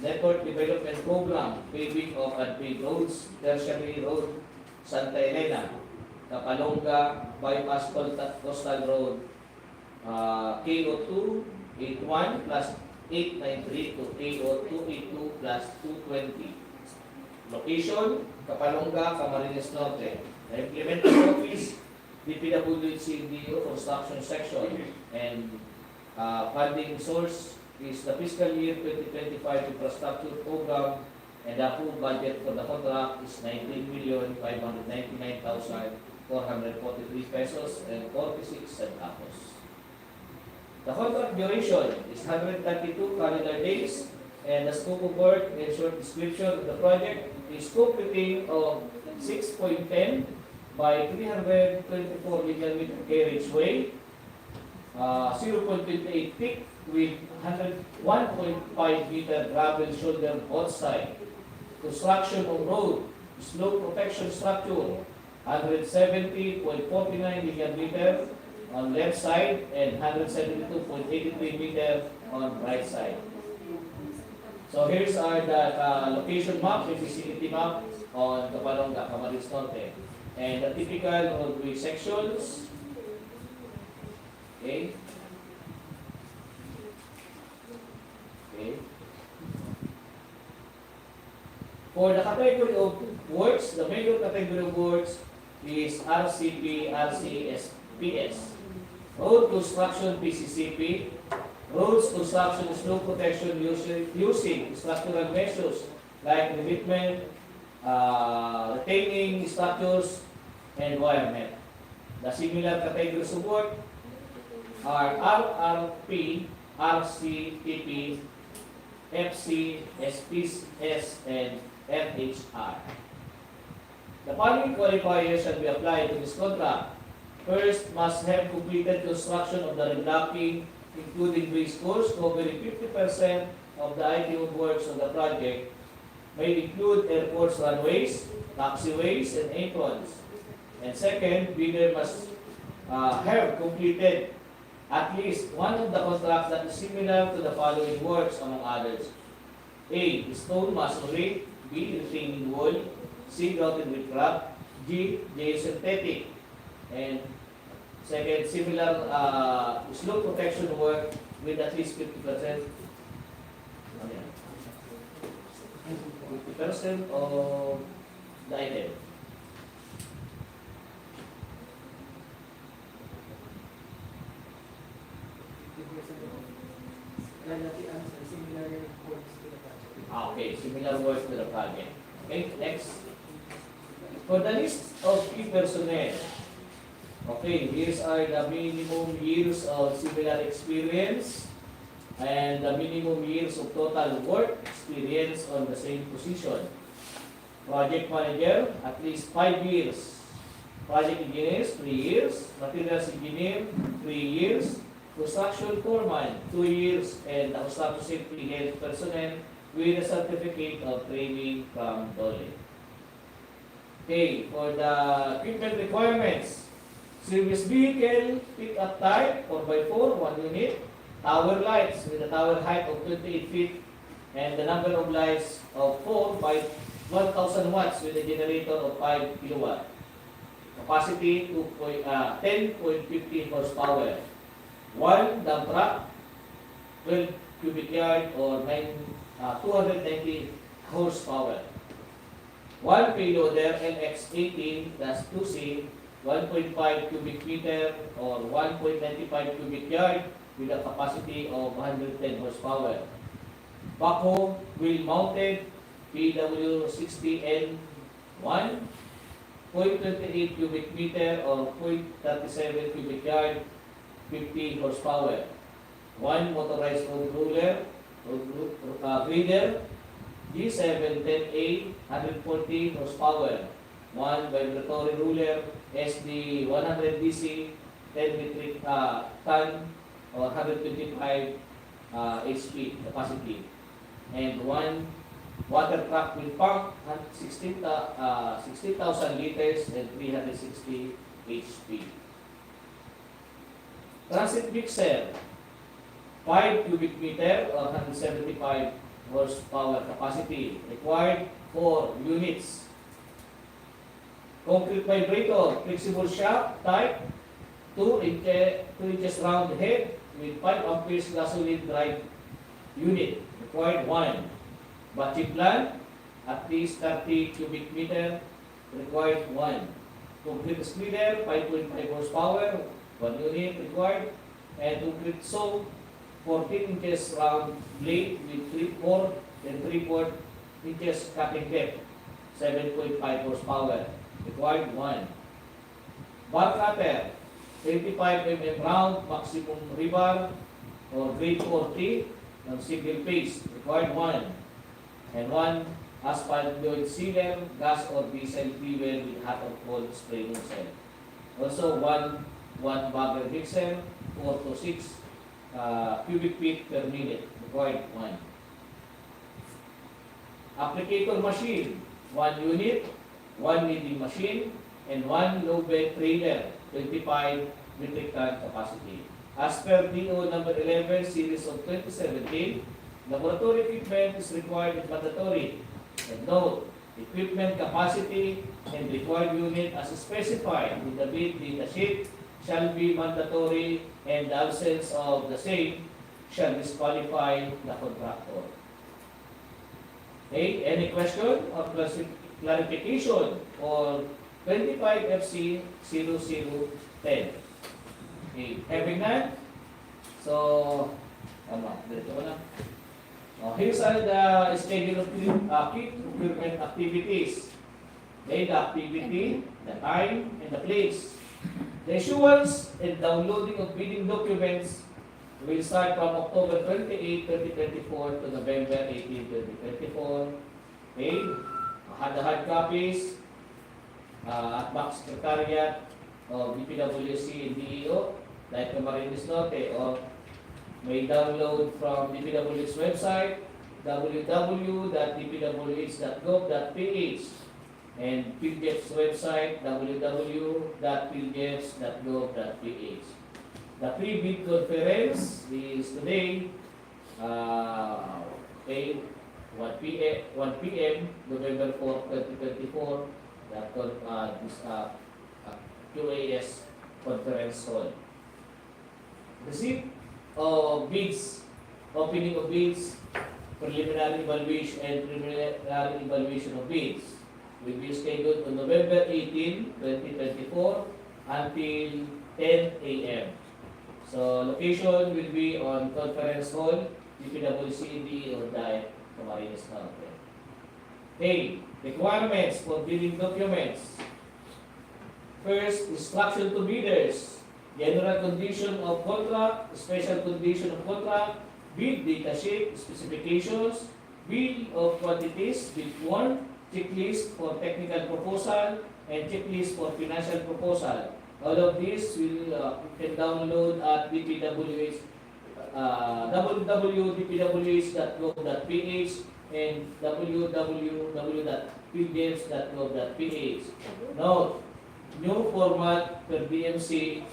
Network Development Program, paving of unpaved roads, Tertiary Road, Santa Elena, Kapalonga, Bypass Coastal Road, KO2 81 plus 893 to KO2 82 plus 220. Location, Kapalonga, Camarines Norte. The implementing office, DPWH DEO Construction Section, and funding source is the fiscal year 2025 infrastructure program And the approved budget for the contract is 19,599,443 pesos and 46 centavos. The contract duration is 132 calendar days, and the scope of work and short description of the project is completing of 6.10 by 324 linear meter carriageway, 0.28 thick with 101.5 meter gravel shoulder both side. Construction of road, slope protection structure, 170.49 linear meter on left side and 172.83 meter on right side. So here's our the location map, the vicinity map on Topalonga, Camarines Norte. And the typical roadway sections. Okay. Okay. For the category of works, the major category of works is RCP, RCSPS. Road construction PCCP, roads construction slope protection using structural measures like revetment, retaining structures, and wiremet. The similar categories of work are RRP, RCTP, FC, SPS, and FHR. The following qualifiers shall be applied to this contract. First, must have completed construction of the reblocking, including bridge course, covering 50% of the ITO works of the project, may include airports, runways, taxiways, and aprons. And second, bidder must have completed at least one of the contracts that is similar to the following works, among others. A. Stone masonry. B. Retaining wall. C. Grouted with crab. G. Geosynthetic. And second, similar slope protection work with at least 50%. 50% of the item. Okay, similar work to the project. Okay, next. For the list of key personnel, okay, these are the minimum years of similar experience and the minimum years of total work experience on the same position. Project manager, at least 5 years. Project engineers, 3 years. Materials engineer, 3 years. Construction foreman, 2 years. And the construction safety health personnel with a certificate of training from DOLE. Okay, for the equipment requirements, service vehicle, pick-up type, 4x4, 1 unit, tower lights with a tower height of 28 feet, and the number of lights of 4 by 1,000 watts with a generator of 5 kilowatt. Capacity 10.15 horsepower. 1 dump truck, 12 cubic yard or 290 horsepower. 1 payloader LX18 plus 2C, 1.5 cubic meter or 1.95 cubic yard with a capacity of 110 horsepower. Backhoe wheel mounted PW60N 1.28 cubic meter or 0.37 cubic yard, 50 horsepower. 1 motorized road roller, grader G710A 140 horsepower. 1 vibratory ruler SD 100 DC 10 metric ton or 125 HP capacity. And 1 water truck with pump 16,000 liters and 360 HP. Transit mixer 5 cubic meter or 175 horsepower capacity. Required 4 units. Concrete vibrator, flexible shaft type, 2 inches round head with 5 amperes gasoline drive unit. Required 1. Battery plant, at least 30 cubic meter. Required 1. Concrete spreader, 5.5 horsepower, 1 unit required. And concrete saw, 14 inches round blade with 4 and 3/4 inches cutting depth, 7.5 horsepower. Required 1. Bar cutter, 25 mm round, maximum rebar, or grade 40, ng single phase. Required 1. And 1 asphalt joint sealer, gas or diesel fuel with hot or cold spray nozzle. Also 1 bagger mixer, 4 to 6 cubic feet per minute. Required 1. Applicator machine, 1 unit, 1 kneading machine, and 1 low bed trailer, 25 metric ton capacity. As per DEO number 11, series of 2017, laboratory equipment is required and mandatory. And note, equipment capacity and required unit as specified in the bid data sheet shall be mandatory, and the absence of the same shall disqualify the contractor. Okay, any question or clarification for 25 FC 0010? Okay, having none, so, dito ko na. Here's the schedule of key procurement activities. Okay, the activity, the time, and the place. The issuance and downloading of bidding documents will start from October 28, 2024 to November 18, 2024. Okay, hard copies at back secretariat of DPWC and DEO, like Camarines Norte, or may download from DPWH's website, www.dpwh.gov.ph, and PILGEP's website, www.pilgeps.gov.ph. The pre-bid conference is today, okay, 1 p.m. November 4, 2024, this QAS conference hall. Receipt of bids, opening of bids, preliminary evaluation and preliminary evaluation of bids will be scheduled on November 18, 2024 until 10 a.m. So location will be on Conference Hall, DPWCD or DAE, Camarines Norte. A. Requirements for bidding documents. First, instruction to bidders. General condition of contract, special condition of contract, bid data sheet, specifications, bill of quantities, bid form, checklist for technical proposal, and checklist for financial proposal. All of this will can download at DPWH, www.dpwh.gov.ph and www.pilgeps.gov.ph. Note, new format per DMC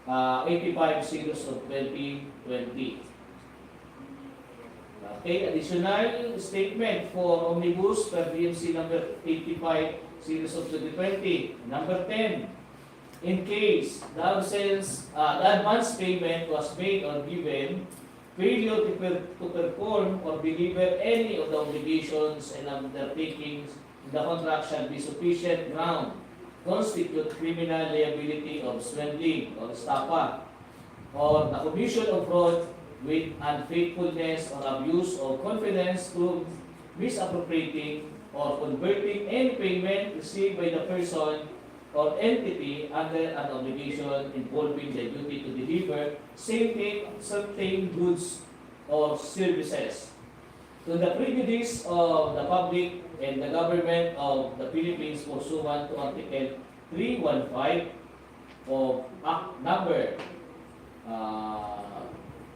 85 series of 2020. Okay, additional statement for Omnibus per DMC number 85 series of 2020. Number 10, in case the advance payment was made or given, failure to perform or deliver any of the obligations and undertakings in the contract shall be sufficient ground constitute criminal liability of swindling or estafa, or the commission of fraud with unfaithfulness or abuse of confidence through misappropriating or converting any payment received by the person or entity under an obligation involving the duty to deliver certain goods or services to the prejudice of the public and the government of the Philippines pursuant to Article 315 of Act Number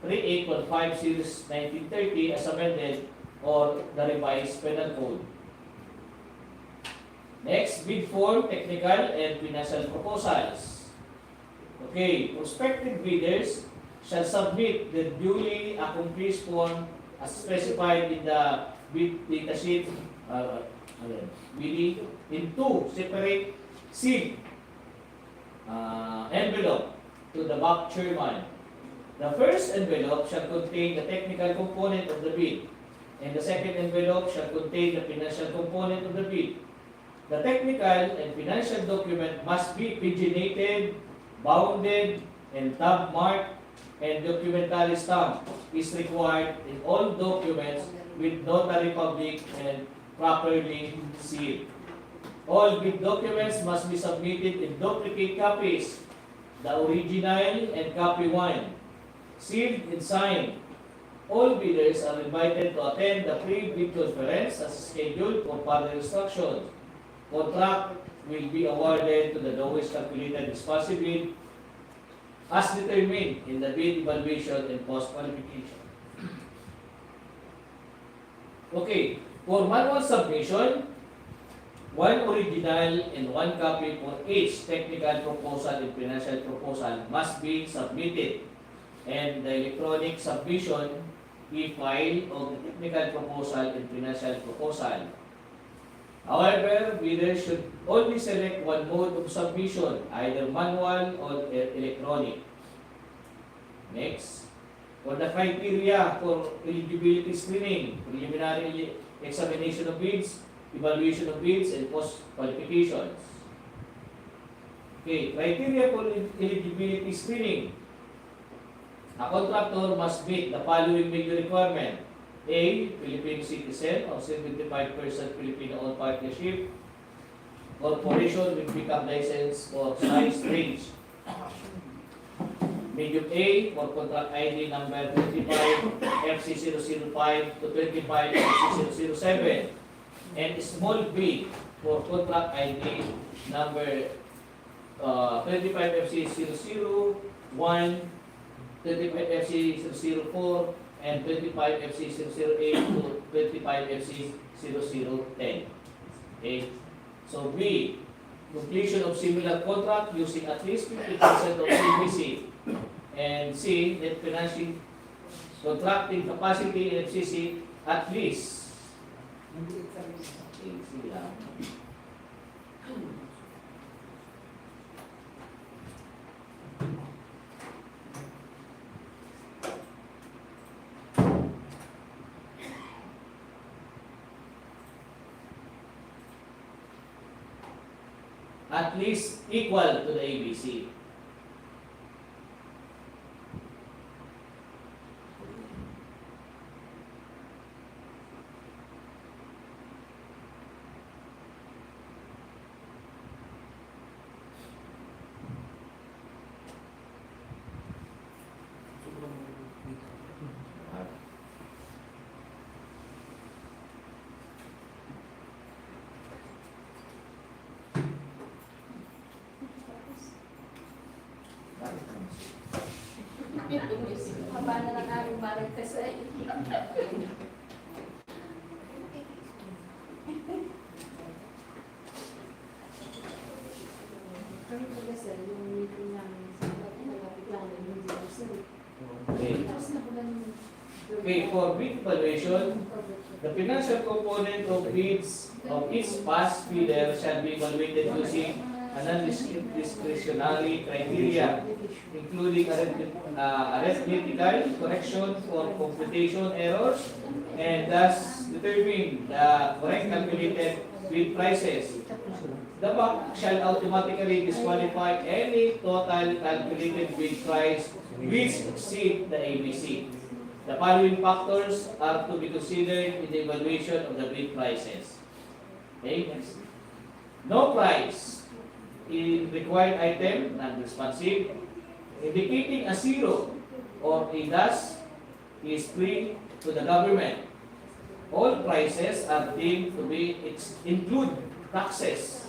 3815 Series 1930 as amended or the revised penal code. Next, bid form, technical and financial proposals. Okay, prospective bidders shall submit the duly accomplished form as specified in the bid data sheet bidding in two separate sealed envelope to the back chairman. The first envelope shall contain the technical component of the bid, and the second envelope shall contain the financial component of the bid. The technical and financial document must be paginated, bounded, and tab marked, and documentary stamp is required in all documents with notary public and properly sealed. All bid documents must be submitted in duplicate copies, the original and copy 1, sealed and signed. All bidders are invited to attend the pre-bid conference as scheduled for further instructions. Contract will be awarded to the lowest calculated responsive bid as determined in the bid evaluation and post qualification. Okay, for manual submission, 1 original and 1 copy for each technical proposal and financial proposal must be submitted, and the electronic submission e-file of the technical proposal and financial proposal. However, bidders should only select one mode of submission, either manual or electronic. Next, for the criteria for eligibility screening, preliminary examination of bids, evaluation of bids, and post-qualifications. Okay, criteria for eligibility screening. A contractor must meet the following major requirement. A. Filipino citizen or 75% Filipino-owned partnership. Corporation with pickup license or size range. Medium A for contract ID number 25 FC005 to 25 FC007. And small b for contract ID number 25 FC001, 25 FC004, and 25 FC008 to 25 FC0010. Okay. So B, completion of similar contract using at least 50% of CBC. And C, net financing contracting capacity in FCC at least. Okay, sige lang. At least equal to the ABC. Haba na lang aming marag kasi. Kami po kasi, yung meeting namin sa malapit lang na yung Livestream. Okay. Tapos na po lang Okay, for bid evaluation, the financial component of bids of each past bidder shall be evaluated using a non-discretionary criteria, including arithmetical correction for computation errors, and thus determine the correct calculated bid prices. The bank shall automatically disqualify any total calculated bid price which exceed the ABC. The following factors are to be considered in the evaluation of the bid prices. Okay, next. No price in required item, non-responsive, indicating a zero or a dash is free to the government. All prices are deemed to be include taxes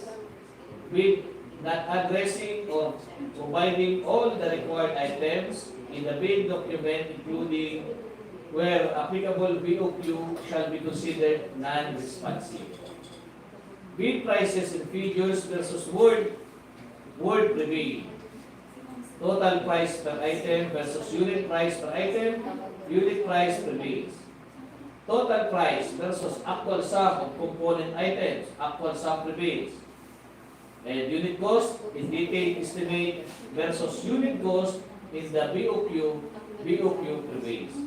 with not addressing or providing all the required items in the bid document, including where applicable BOQ shall be considered non-responsive. Bid prices in figures versus word prevailing. Total price per item versus unit price per item, unit price prevails. Total price versus actual sum of component items, actual sum prevails. And unit cost in detailed estimate versus unit cost in the BOQ prevails.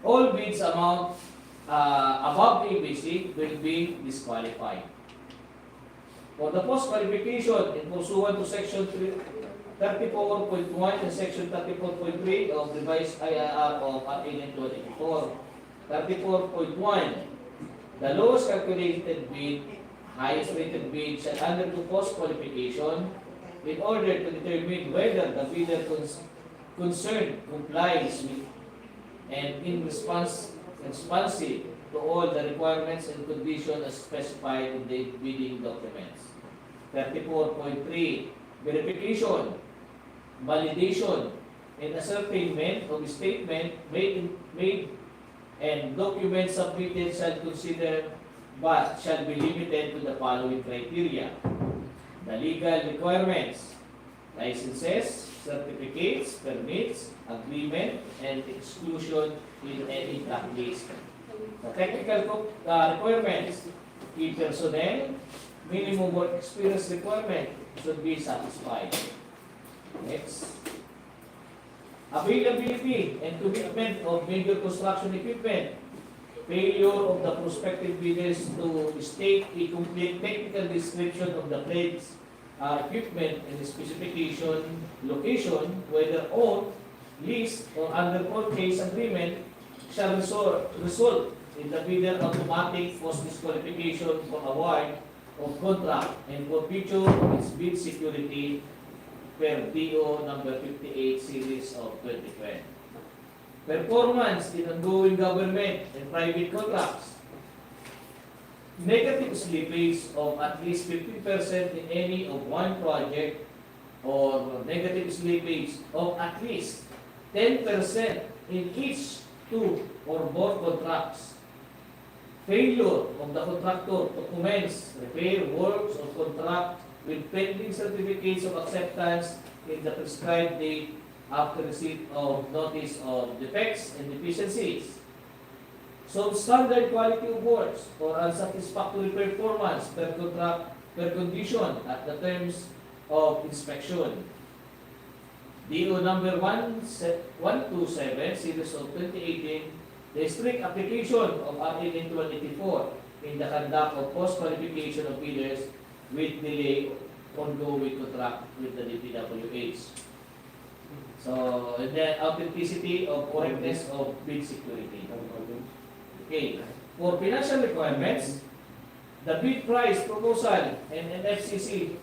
All bids amount above ABC will be disqualified. For the post-qualification, in pursuant to Section 34.1 and Section 34.3 of revised IRR of RA 2024, 34.1, The lowest calculated bid, highest rated bid shall undergo post-qualification in order to determine whether the bidder concerned complies with and in responsive to all the requirements and conditions as specified in the bidding documents. 34.3. Verification, validation, and ascertainment of statement made and documents submitted shall consider but shall be limited to the following criteria. The legal requirements, licenses, certificates, permits, agreement, and exclusion in any practice. The technical requirements, key personnel, minimum work experience requirement should be satisfied. Next. Availability and commitment of major construction equipment. Failure of the prospective bidders to state a complete technical description of the pledged equipment and specification, location, whether owned, leased, or under purchase agreement, shall result in the bidder automatic post-disqualification for award of contract and forfeiture of its bid security per DEO number 58 series of 2020. Performance in ongoing government and private contracts. Negative slippage of at least 50% in any of one project or negative slippage of at least 10% in each two or more contracts. Failure of the contractor to commence repair works or contract with pending certificates of acceptance in the prescribed date after receipt of notice of defects and deficiencies. Substandard quality of works or unsatisfactory performance per contract per condition at the terms of inspection. DEO number 127 series of 2018, the strict application of RA 184 in the conduct of post-qualification of bidders with delay ongoing contract with the DPWH. So, the authenticity of correctness of bid security. Okay. For financial requirements, the bid price proposal and NFCC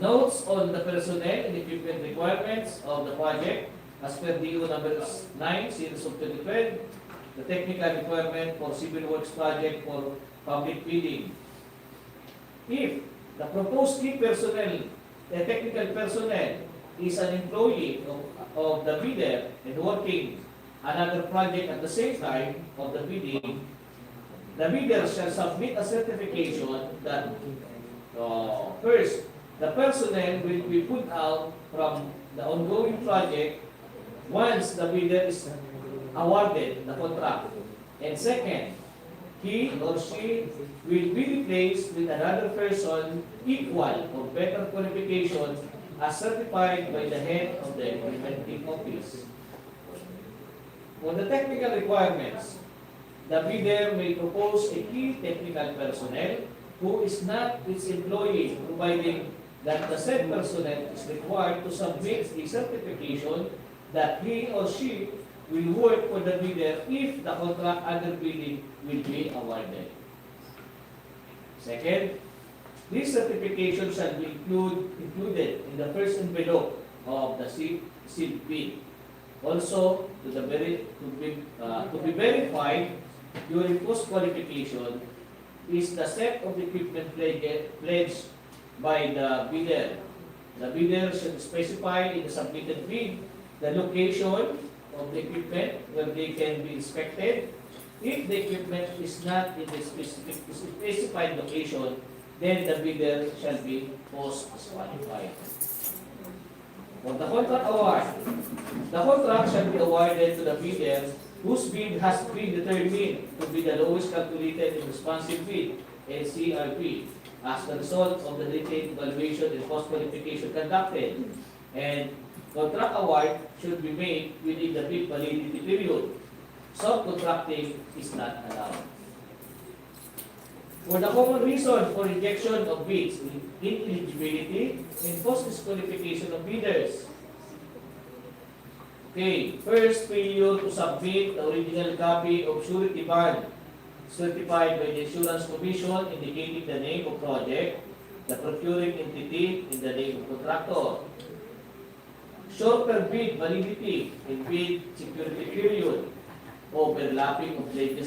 notes on the personnel and equipment requirements of the project as per DEO number 9 series of 2012, the technical requirement for civil works project for public bidding. If the proposed key personnel, the technical personnel, is an employee of the bidder and working another project at the same time of the bidding, the bidder shall submit a certification that first, the personnel will be put out from the ongoing project once the bidder is awarded the contract. And second, he or she will be replaced with another person equal or better qualification as certified by the head of the Preventive office. For the technical requirements, the bidder may propose a key technical personnel who is not its employee, providing that the said personnel is required to submit a certification that he or she will work for the bidder if the contract under bidding will be awarded. Second, this certification shall be included in the first envelope of the sealed bid. Also, to be verified during post-qualification is the set of equipment pledged by the bidder. The bidder should specify in the submitted bid the location of the equipment where they can be inspected. If the equipment is not in the specified location, then the bidder shall be post-disqualified. For the contract award, the contract shall be awarded to the bidder whose bid has been determined to be the lowest calculated and responsive bid, LCRP, as the result of the detailed evaluation and post-qualification conducted. And contract award should be made within the bid validity period. Subcontracting is not allowed. For the common reason for rejection of bids, ineligibility, and post-disqualification of bidders. Okay, first, failure to submit the original copy of surety bond certified by the Insurance Commission indicating the name of project, the procuring entity in the name of contractor. Short-term bid validity in bid security period, overlapping of pledge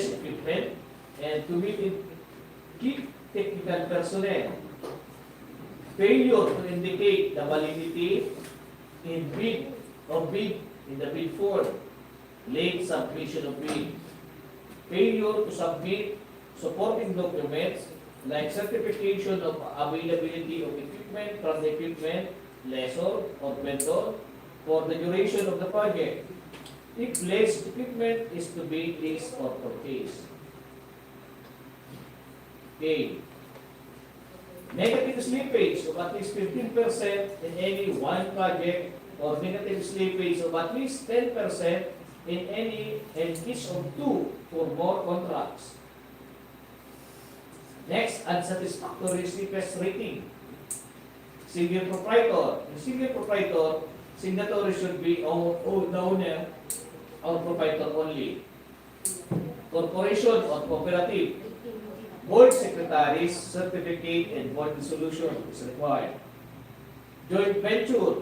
equipment, and to meet it, keep technical personnel. Failure to indicate the validity in bid in the bid form, late submission of bid. Failure to submit supporting documents like certification of availability of equipment from the equipment lessor or vendor for the duration of the project. If less equipment is to be leased or purchased. Okay. Negative slippage of at least 15% in any one project or negative slippage of at least 10% in any and each of two or more contracts. Next, unsatisfactory slippage rating. Single proprietor. In single proprietor, signatory should be the owner or proprietor only. Corporation or cooperative. Board secretaries, certificate, and board resolution is required. Joint venture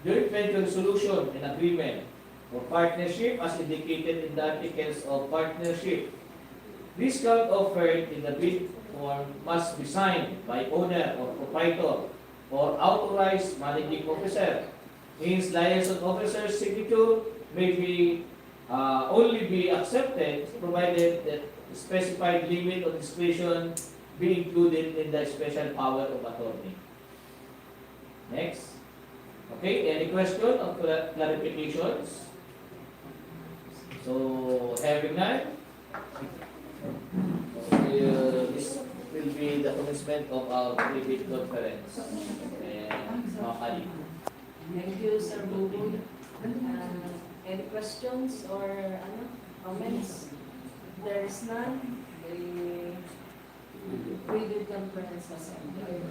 resolution and agreement or partnership as indicated in the articles of partnership. Discount offered in the bid form must be signed by owner or proprietor or authorized managing officer. His liaison officer's signature may be only be accepted provided that specified limit of discretion be included in the special power of attorney. Next. Okay, any question or clarifications? So, having none, this will be the commencement of our pre-bid conference. And Maharlika. Thank you, Sir Buboy. Any questions or comments? There is none. The pre-bid conference has ended.